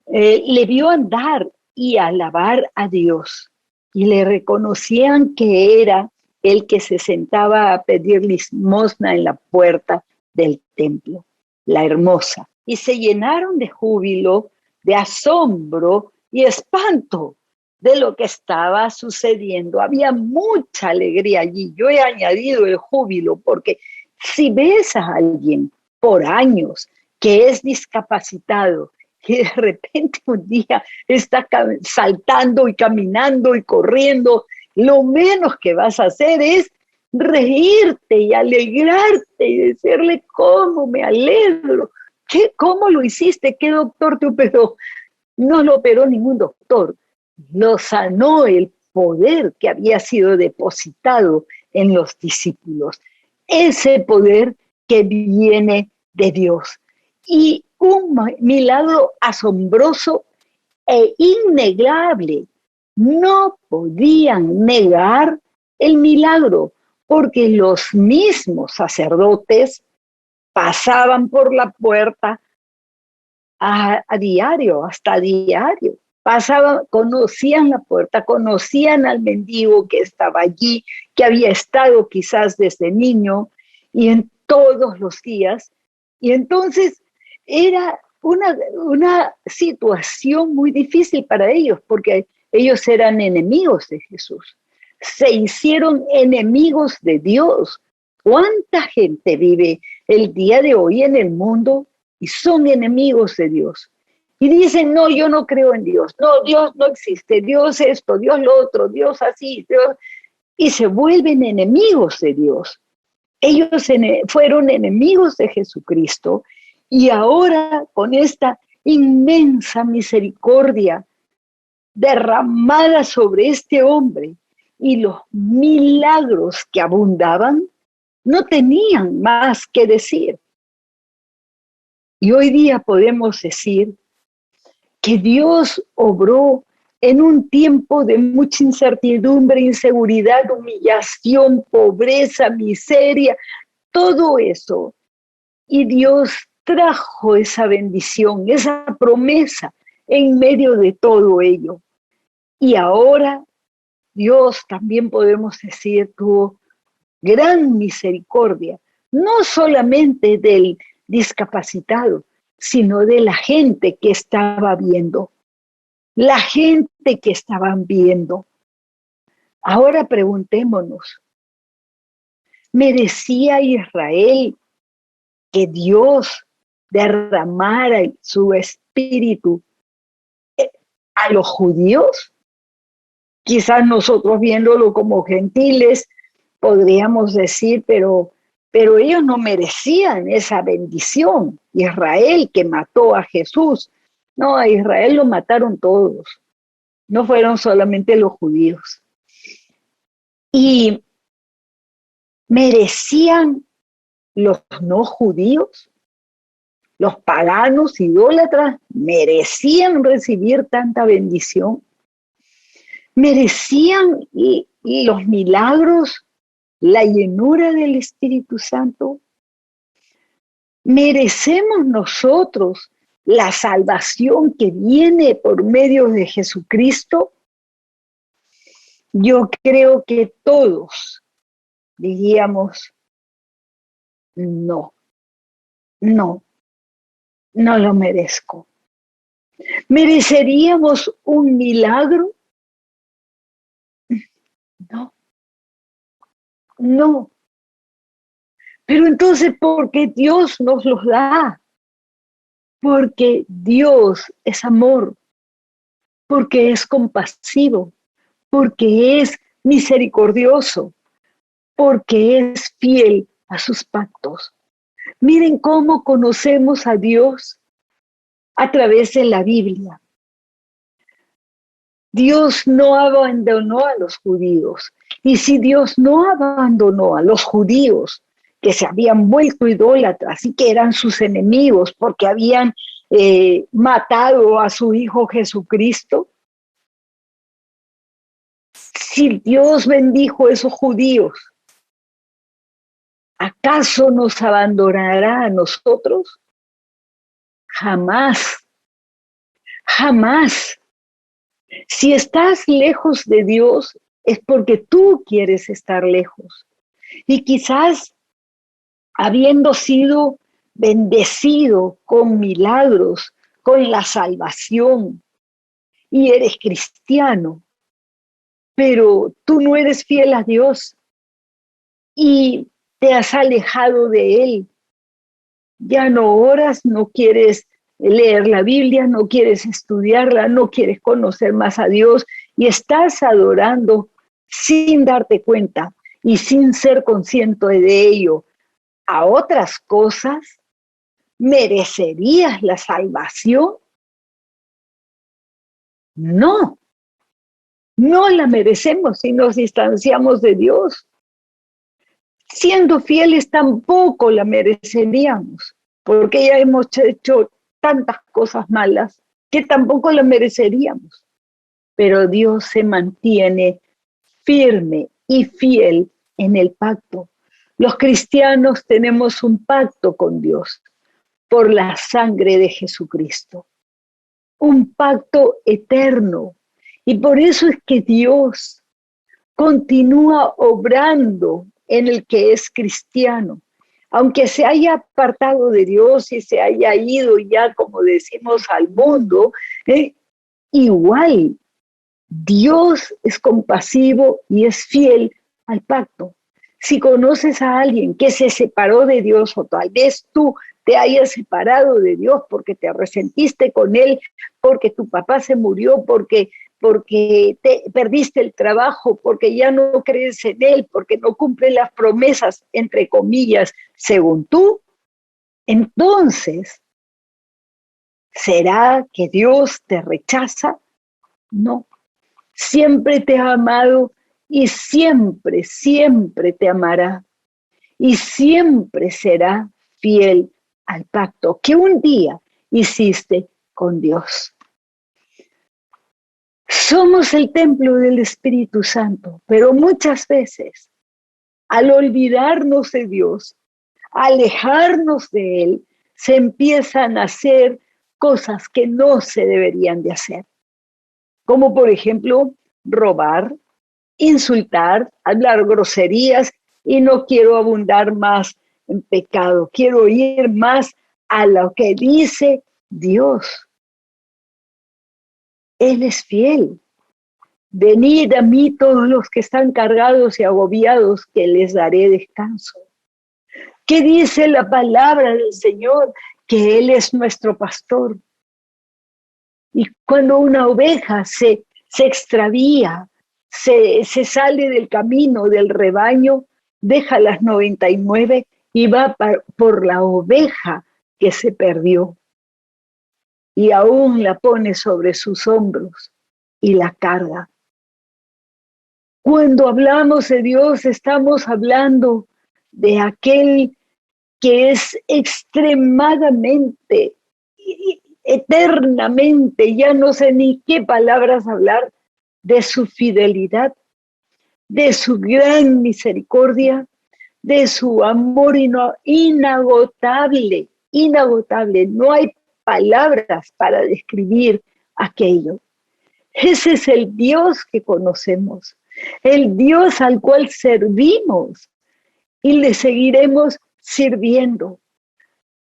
le vio andar y alabar a Dios. Y le reconocían que era el que se sentaba a pedir limosna en la puerta del templo, La Hermosa. Y se llenaron de júbilo, de asombro y espanto de lo que estaba sucediendo. Había mucha alegría allí. Yo he añadido el júbilo porque si ves a alguien por años que es discapacitado, que de repente un día está saltando y caminando y corriendo, lo menos que vas a hacer es reírte y alegrarte y decirle cómo me alegro, cómo lo hiciste, qué doctor te operó. No lo operó ningún doctor, lo sanó el poder que había sido depositado en los discípulos, ese poder que viene de Dios. Y un milagro asombroso e innegable. No podían negar el milagro, porque los mismos sacerdotes pasaban por la puerta a diario, hasta diario. Pasaban, conocían la puerta, conocían al mendigo que estaba allí, que había estado quizás desde niño y en todos los días. Y entonces era una situación muy difícil para ellos, porque ellos eran enemigos de Jesús. Se hicieron enemigos de Dios. ¿Cuánta gente vive el día de hoy en el mundo y son enemigos de Dios? Y dicen, no, yo no creo en Dios. No, Dios no existe. Dios esto, Dios lo otro, Dios así. Dios... Y se vuelven enemigos de Dios. Ellos fueron enemigos de Jesucristo y ahora con esta inmensa misericordia derramada sobre este hombre y los milagros que abundaban, no tenían más que decir. Y hoy día podemos decir que Dios obró en un tiempo de mucha incertidumbre, inseguridad, humillación, pobreza, miseria, todo eso. Y Dios trajo esa bendición, esa promesa en medio de todo ello. Y ahora Dios también podemos decir tuvo gran misericordia, no solamente del discapacitado, sino de la gente que estaba viendo. La gente que estaban viendo. Ahora preguntémonos, ¿merecía Israel que Dios derramara su espíritu a los judíos. Quizás nosotros viéndolo como gentiles podríamos decir, pero ellos no merecían esa bendición. Israel, que mató a Jesús, no, a Israel lo mataron todos, no fueron solamente los judíos. Y merecían los no judíos, los paganos, idólatras, merecían recibir tanta bendición. Merecían los milagros, la llenura del Espíritu Santo. Merecemos nosotros la salvación que viene por medio de Jesucristo. Yo creo que todos diríamos, no lo merezco. ¿Mereceríamos un milagro? No. Pero entonces, ¿por qué Dios nos los da? Porque Dios es amor, porque es compasivo, porque es misericordioso, porque es fiel a sus pactos. Miren cómo conocemos a Dios a través de la Biblia. Dios no abandonó a los judíos. Y si Dios no abandonó a los judíos que se habían vuelto idólatras y que eran sus enemigos porque habían matado a su Hijo Jesucristo, si Dios bendijo a esos judíos, ¿acaso nos abandonará a nosotros? Jamás, jamás. Si estás lejos de Dios, es porque tú quieres estar lejos. Y quizás, habiendo sido bendecido con milagros, con la salvación, y eres cristiano, pero tú no eres fiel a Dios y te has alejado de Él. Ya no oras, no quieres leer la Biblia, no quieres estudiarla, no quieres conocer más a Dios y estás adorando sin darte cuenta y sin ser consciente de ello a otras cosas. ¿Merecerías la salvación? No la merecemos si nos distanciamos de Dios. Siendo fieles tampoco la mereceríamos, porque ya hemos hecho tantas cosas malas que tampoco la mereceríamos. Pero Dios se mantiene firme y fiel en el pacto. Los cristianos tenemos un pacto con Dios por la sangre de Jesucristo. Un pacto eterno. Y por eso es que Dios continúa obrando en el que es cristiano. Aunque se haya apartado de Dios y se haya ido ya, como decimos, al mundo, igual Dios es compasivo y es fiel al pacto. Si conoces a alguien que se separó de Dios, o tal vez tú te hayas separado de Dios porque te resentiste con Él, porque tu papá se murió, porque te perdiste el trabajo, porque ya no crees en Él, porque no cumple las promesas, entre comillas, según tú, entonces, ¿será que Dios te rechaza? No. Siempre te ha amado y siempre, siempre te amará. Y siempre será fiel al pacto que un día hiciste con Dios. Somos el templo del Espíritu Santo, pero muchas veces, al olvidarnos de Dios, alejarnos de Él, se empiezan a hacer cosas que no se deberían de hacer. Como por ejemplo, robar, insultar, hablar groserías, y no quiero abundar más en pecado, quiero ir más a lo que dice Dios. Él es fiel. Venid a mí todos los que están cargados y agobiados, que les daré descanso. ¿Qué dice la palabra del Señor? que Él es nuestro pastor. Y cuando una oveja se extravía, se sale del camino del rebaño, deja las 99 y va por la oveja que se perdió. Y aún la pone sobre sus hombros y la carga. Cuando hablamos de Dios, estamos hablando de aquel que es extremadamente, eternamente, ya no sé ni qué palabras hablar, de su fidelidad, de su gran misericordia, de su amor inagotable, inagotable. No hay palabras para describir aquello. Ese es el Dios que conocemos, el Dios al cual servimos y le seguiremos sirviendo.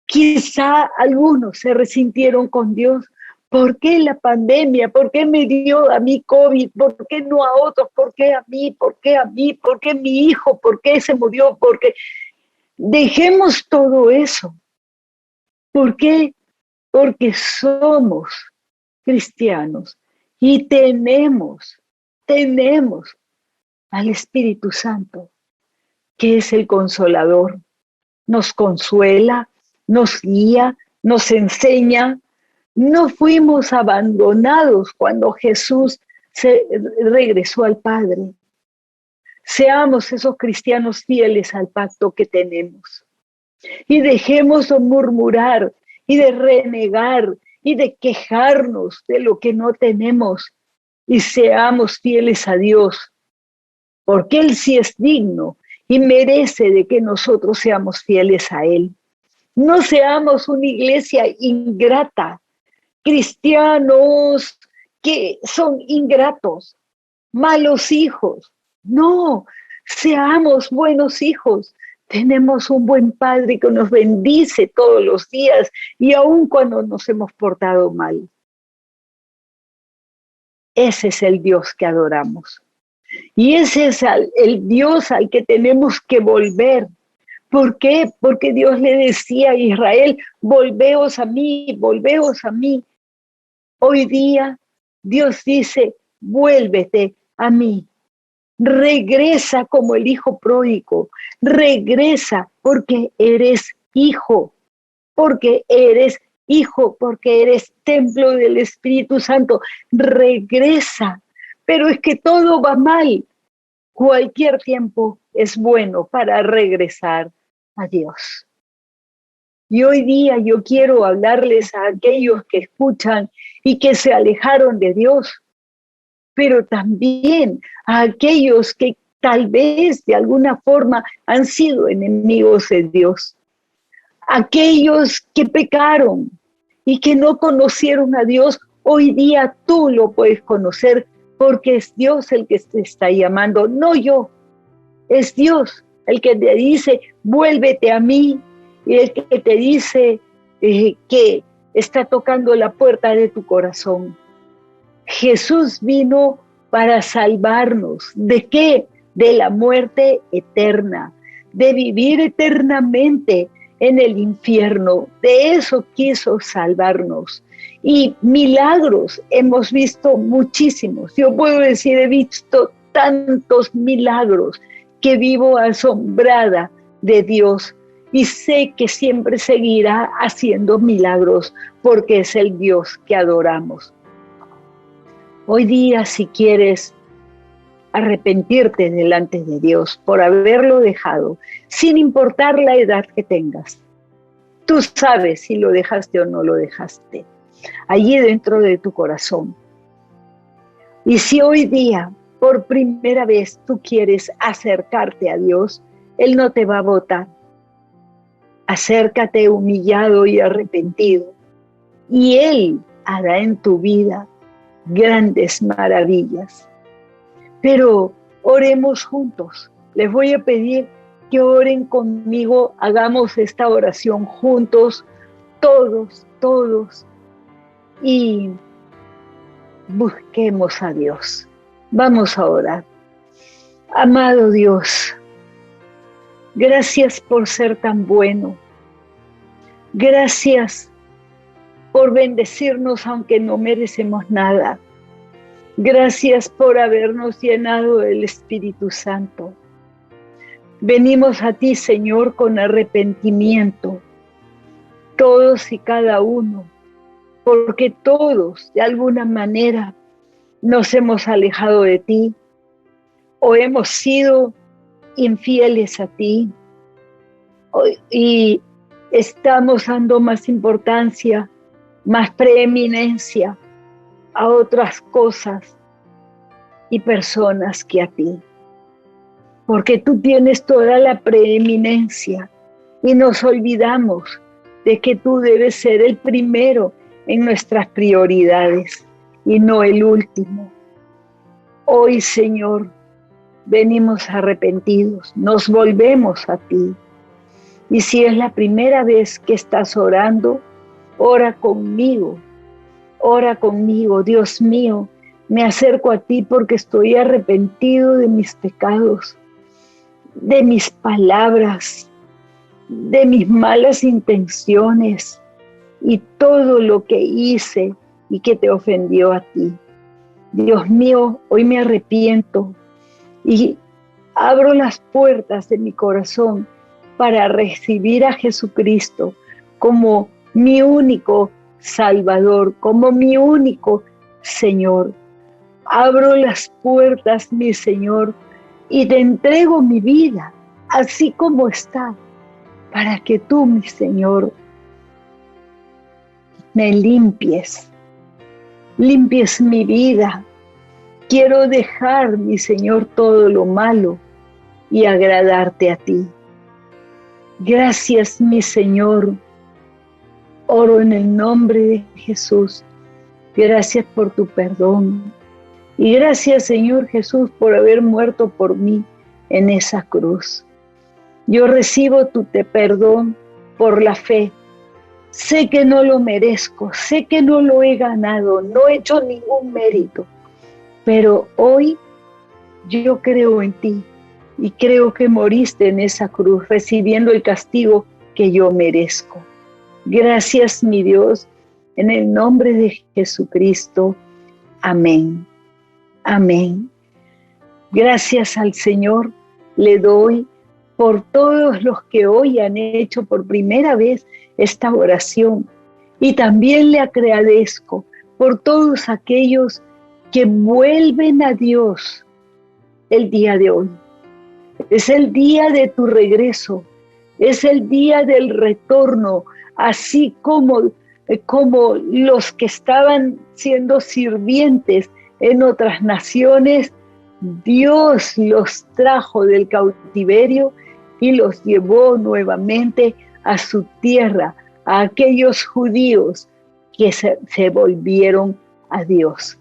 Quizá algunos se resintieron con Dios. ¿Por qué la pandemia? ¿Por qué me dio a mí COVID? ¿Por qué no a otros? ¿Por qué a mí? ¿Por qué a mí? ¿Por qué mi hijo? ¿Por qué se murió? ¿Por qué? Dejemos todo eso. ¿Por qué? Porque somos cristianos y tenemos al Espíritu Santo, que es el Consolador. Nos consuela, nos guía, nos enseña. No fuimos abandonados cuando Jesús regresó al Padre. Seamos esos cristianos fieles al pacto que tenemos. Y dejemos de murmurar y de renegar y de quejarnos de lo que no tenemos. Y seamos fieles a Dios, porque Él sí es digno y merece de que nosotros seamos fieles a Él. No seamos una iglesia ingrata, cristianos que son ingratos, malos hijos. No, seamos buenos hijos. Tenemos un buen Padre que nos bendice todos los días y aun cuando nos hemos portado mal. Ese es el Dios que adoramos. Y ese es el Dios al que tenemos que volver. ¿Por qué? Porque Dios le decía a Israel, volveos a mí, volveos a mí. Hoy día Dios dice, vuélvete a mí. Regresa como el hijo pródigo. Regresa porque eres hijo. Porque eres hijo, porque eres templo del Espíritu Santo. Regresa. Pero es que todo va mal. Cualquier tiempo es bueno para regresar a Dios. Y hoy día yo quiero hablarles a aquellos que escuchan y que se alejaron de Dios, pero también a aquellos que tal vez de alguna forma han sido enemigos de Dios. Aquellos que pecaron y que no conocieron a Dios, hoy día tú lo puedes conocer porque es Dios el que te está llamando, no yo. Es Dios el que te dice, vuélvete a mí, y el que te dice que está tocando la puerta de tu corazón. Jesús vino para salvarnos. ¿De qué? De la muerte eterna, de vivir eternamente en el infierno. De eso quiso salvarnos. Y milagros hemos visto muchísimos. Yo puedo decir, he visto tantos milagros que vivo asombrada de Dios y sé que siempre seguirá haciendo milagros porque es el Dios que adoramos. Hoy día, si quieres arrepentirte delante de Dios por haberlo dejado, sin importar la edad que tengas, tú sabes si lo dejaste o no lo dejaste, allí dentro de tu corazón. Y si hoy día, por primera vez, tú quieres acercarte a Dios, Él no te va a botar. Acércate humillado y arrepentido, y Él hará en tu vida grandes maravillas. Pero oremos juntos. Les voy a pedir que oren conmigo, hagamos esta oración juntos, todos, y busquemos a Dios. Vamos a orar. Amado Dios, gracias por ser tan bueno. Gracias por bendecirnos aunque no merecemos nada. Gracias por habernos llenado del Espíritu Santo. Venimos a ti, Señor, con arrepentimiento, todos y cada uno, porque todos, de alguna manera, nos hemos alejado de ti o hemos sido infieles a ti y estamos dando más importancia, más preeminencia a otras cosas y personas que a ti. Porque tú tienes toda la preeminencia y nos olvidamos de que tú debes ser el primero en nuestras prioridades y no el último. Hoy, Señor, venimos arrepentidos, nos volvemos a ti. Y si es la primera vez que estás orando, ora conmigo, Dios mío. Me acerco a ti porque estoy arrepentido de mis pecados, de mis palabras, de mis malas intenciones y todo lo que hice y que te ofendió a ti. Dios mío, hoy me arrepiento y abro las puertas de mi corazón para recibir a Jesucristo como mi único Salvador, como mi único Señor. Abro las puertas, mi Señor, y te entrego mi vida, así como está, para que tú, mi Señor, me limpies mi vida. Quiero dejar, mi Señor, todo lo malo y agradarte a ti. Gracias, mi Señor. Oro en el nombre de Jesús. Gracias por tu perdón. Y gracias, Señor Jesús, por haber muerto por mí en esa cruz. Yo recibo tu perdón por la fe. Sé que no lo merezco, sé que no lo he ganado, no he hecho ningún mérito. Pero hoy yo creo en ti y creo que moriste en esa cruz, recibiendo el castigo que yo merezco. Gracias, mi Dios, en el nombre de Jesucristo. Amén. Amén. Gracias al Señor le doy por todos los que hoy han hecho por primera vez esta oración. Y también le agradezco por todos aquellos que vuelven a Dios el día de hoy. Es el día de tu regreso, es el día del retorno, así como los que estaban siendo sirvientes en otras naciones, Dios los trajo del cautiverio y los llevó nuevamente a su tierra, a aquellos judíos que se volvieron a Dios.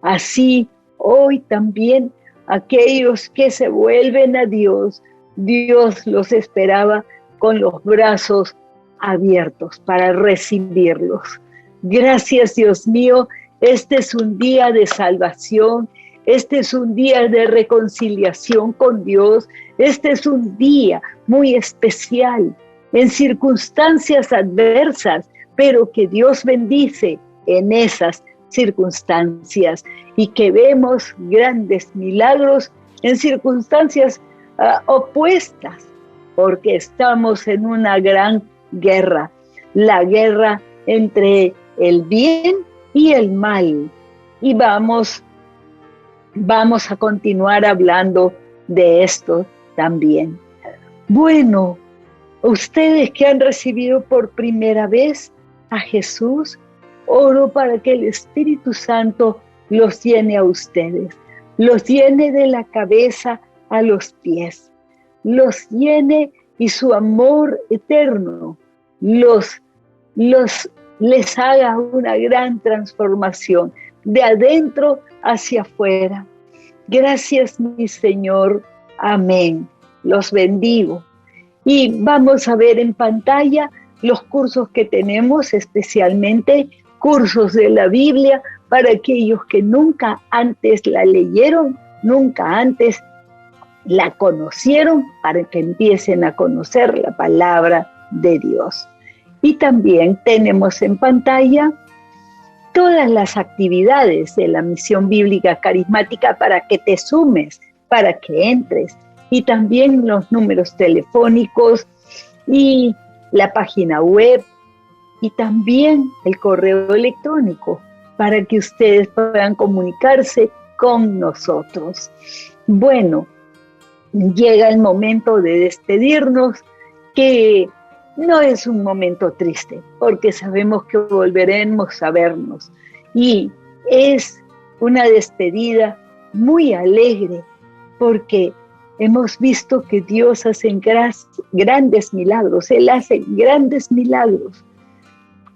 Así hoy también aquellos que se vuelven a Dios, Dios los esperaba con los brazos abiertos para recibirlos. Gracias, Dios mío. Este es un día de salvación, este es un día de reconciliación con Dios, este es un día muy especial, en circunstancias adversas, pero que Dios bendice en esas circunstancias y que vemos grandes milagros en circunstancias opuestas, porque estamos en una gran guerra, la guerra entre el bien y el mal. Y vamos a continuar hablando de esto también. Bueno, ustedes que han recibido por primera vez a Jesús, oro para que el Espíritu Santo los llene a ustedes, los llene de la cabeza a los pies, los llene y su amor eterno les haga una gran transformación de adentro hacia afuera. Gracias, mi Señor. Amén. Los bendigo. Y vamos a ver en pantalla los cursos que tenemos, especialmente cursos de la Biblia para aquellos que nunca antes la leyeron, nunca antes la conocieron, para que empiecen a conocer la palabra de Dios. Y también tenemos en pantalla todas las actividades de la Misión Bíblica Carismática para que te sumes, para que entres. Y también los números telefónicos y la página web y también el correo electrónico para que ustedes puedan comunicarse con nosotros. Bueno, llega el momento de despedirnos, que no es un momento triste, porque sabemos que volveremos a vernos. Y es una despedida muy alegre, porque hemos visto que Dios hace grandes milagros. Él hace grandes milagros.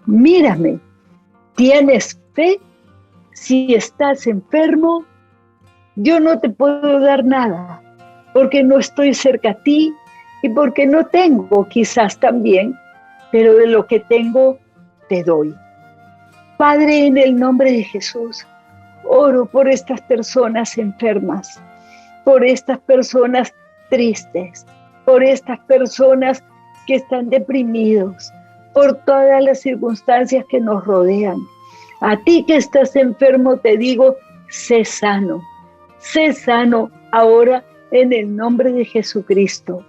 Mírame, ¿tienes fe? Si estás enfermo, yo no te puedo dar nada, porque no estoy cerca a ti y porque no tengo quizás también, pero de lo que tengo te doy. Padre, en el nombre de Jesús, oro por estas personas enfermas, por estas personas tristes, por estas personas que están deprimidos, por todas las circunstancias que nos rodean. A ti que estás enfermo te digo, sé sano ahora en el nombre de Jesucristo.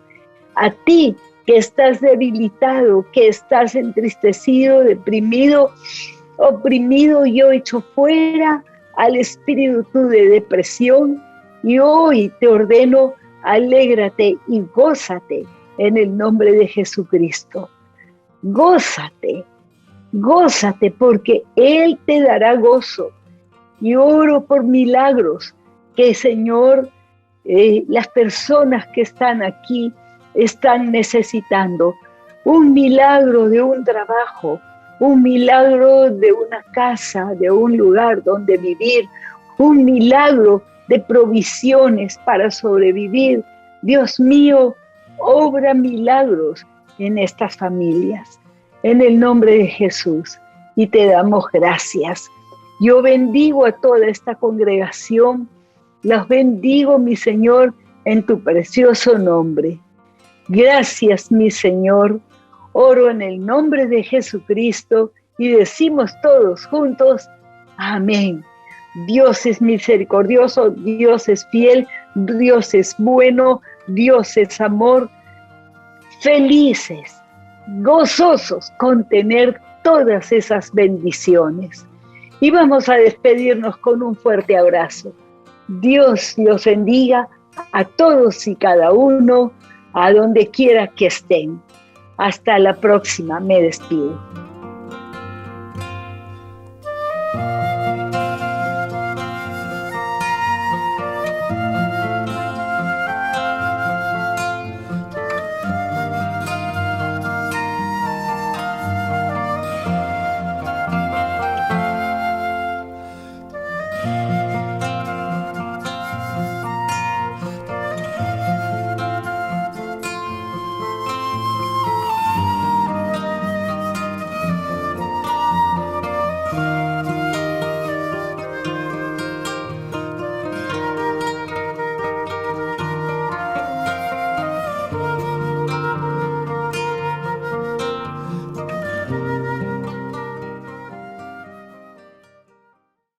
A ti que estás debilitado, que estás entristecido, deprimido, oprimido, yo echo fuera al espíritu de depresión y hoy te ordeno, alégrate y gózate en el nombre de Jesucristo. Gózate porque Él te dará gozo. Y oro por milagros que, Señor, las personas que están aquí están necesitando. Un milagro de un trabajo, un milagro de una casa, de un lugar donde vivir, un milagro de provisiones para sobrevivir. Dios mío, obra milagros en estas familias, en el nombre de Jesús, y te damos gracias. Yo bendigo a toda esta congregación, los bendigo, mi Señor, en tu precioso nombre. Gracias, mi Señor. Oro en el nombre de Jesucristo y decimos todos juntos, amén. Dios es misericordioso, Dios es fiel, Dios es bueno, Dios es amor. Felices, gozosos con tener todas esas bendiciones. Y vamos a despedirnos con un fuerte abrazo. Dios los bendiga a todos y cada uno, a donde quiera que estén. Hasta la próxima, me despido.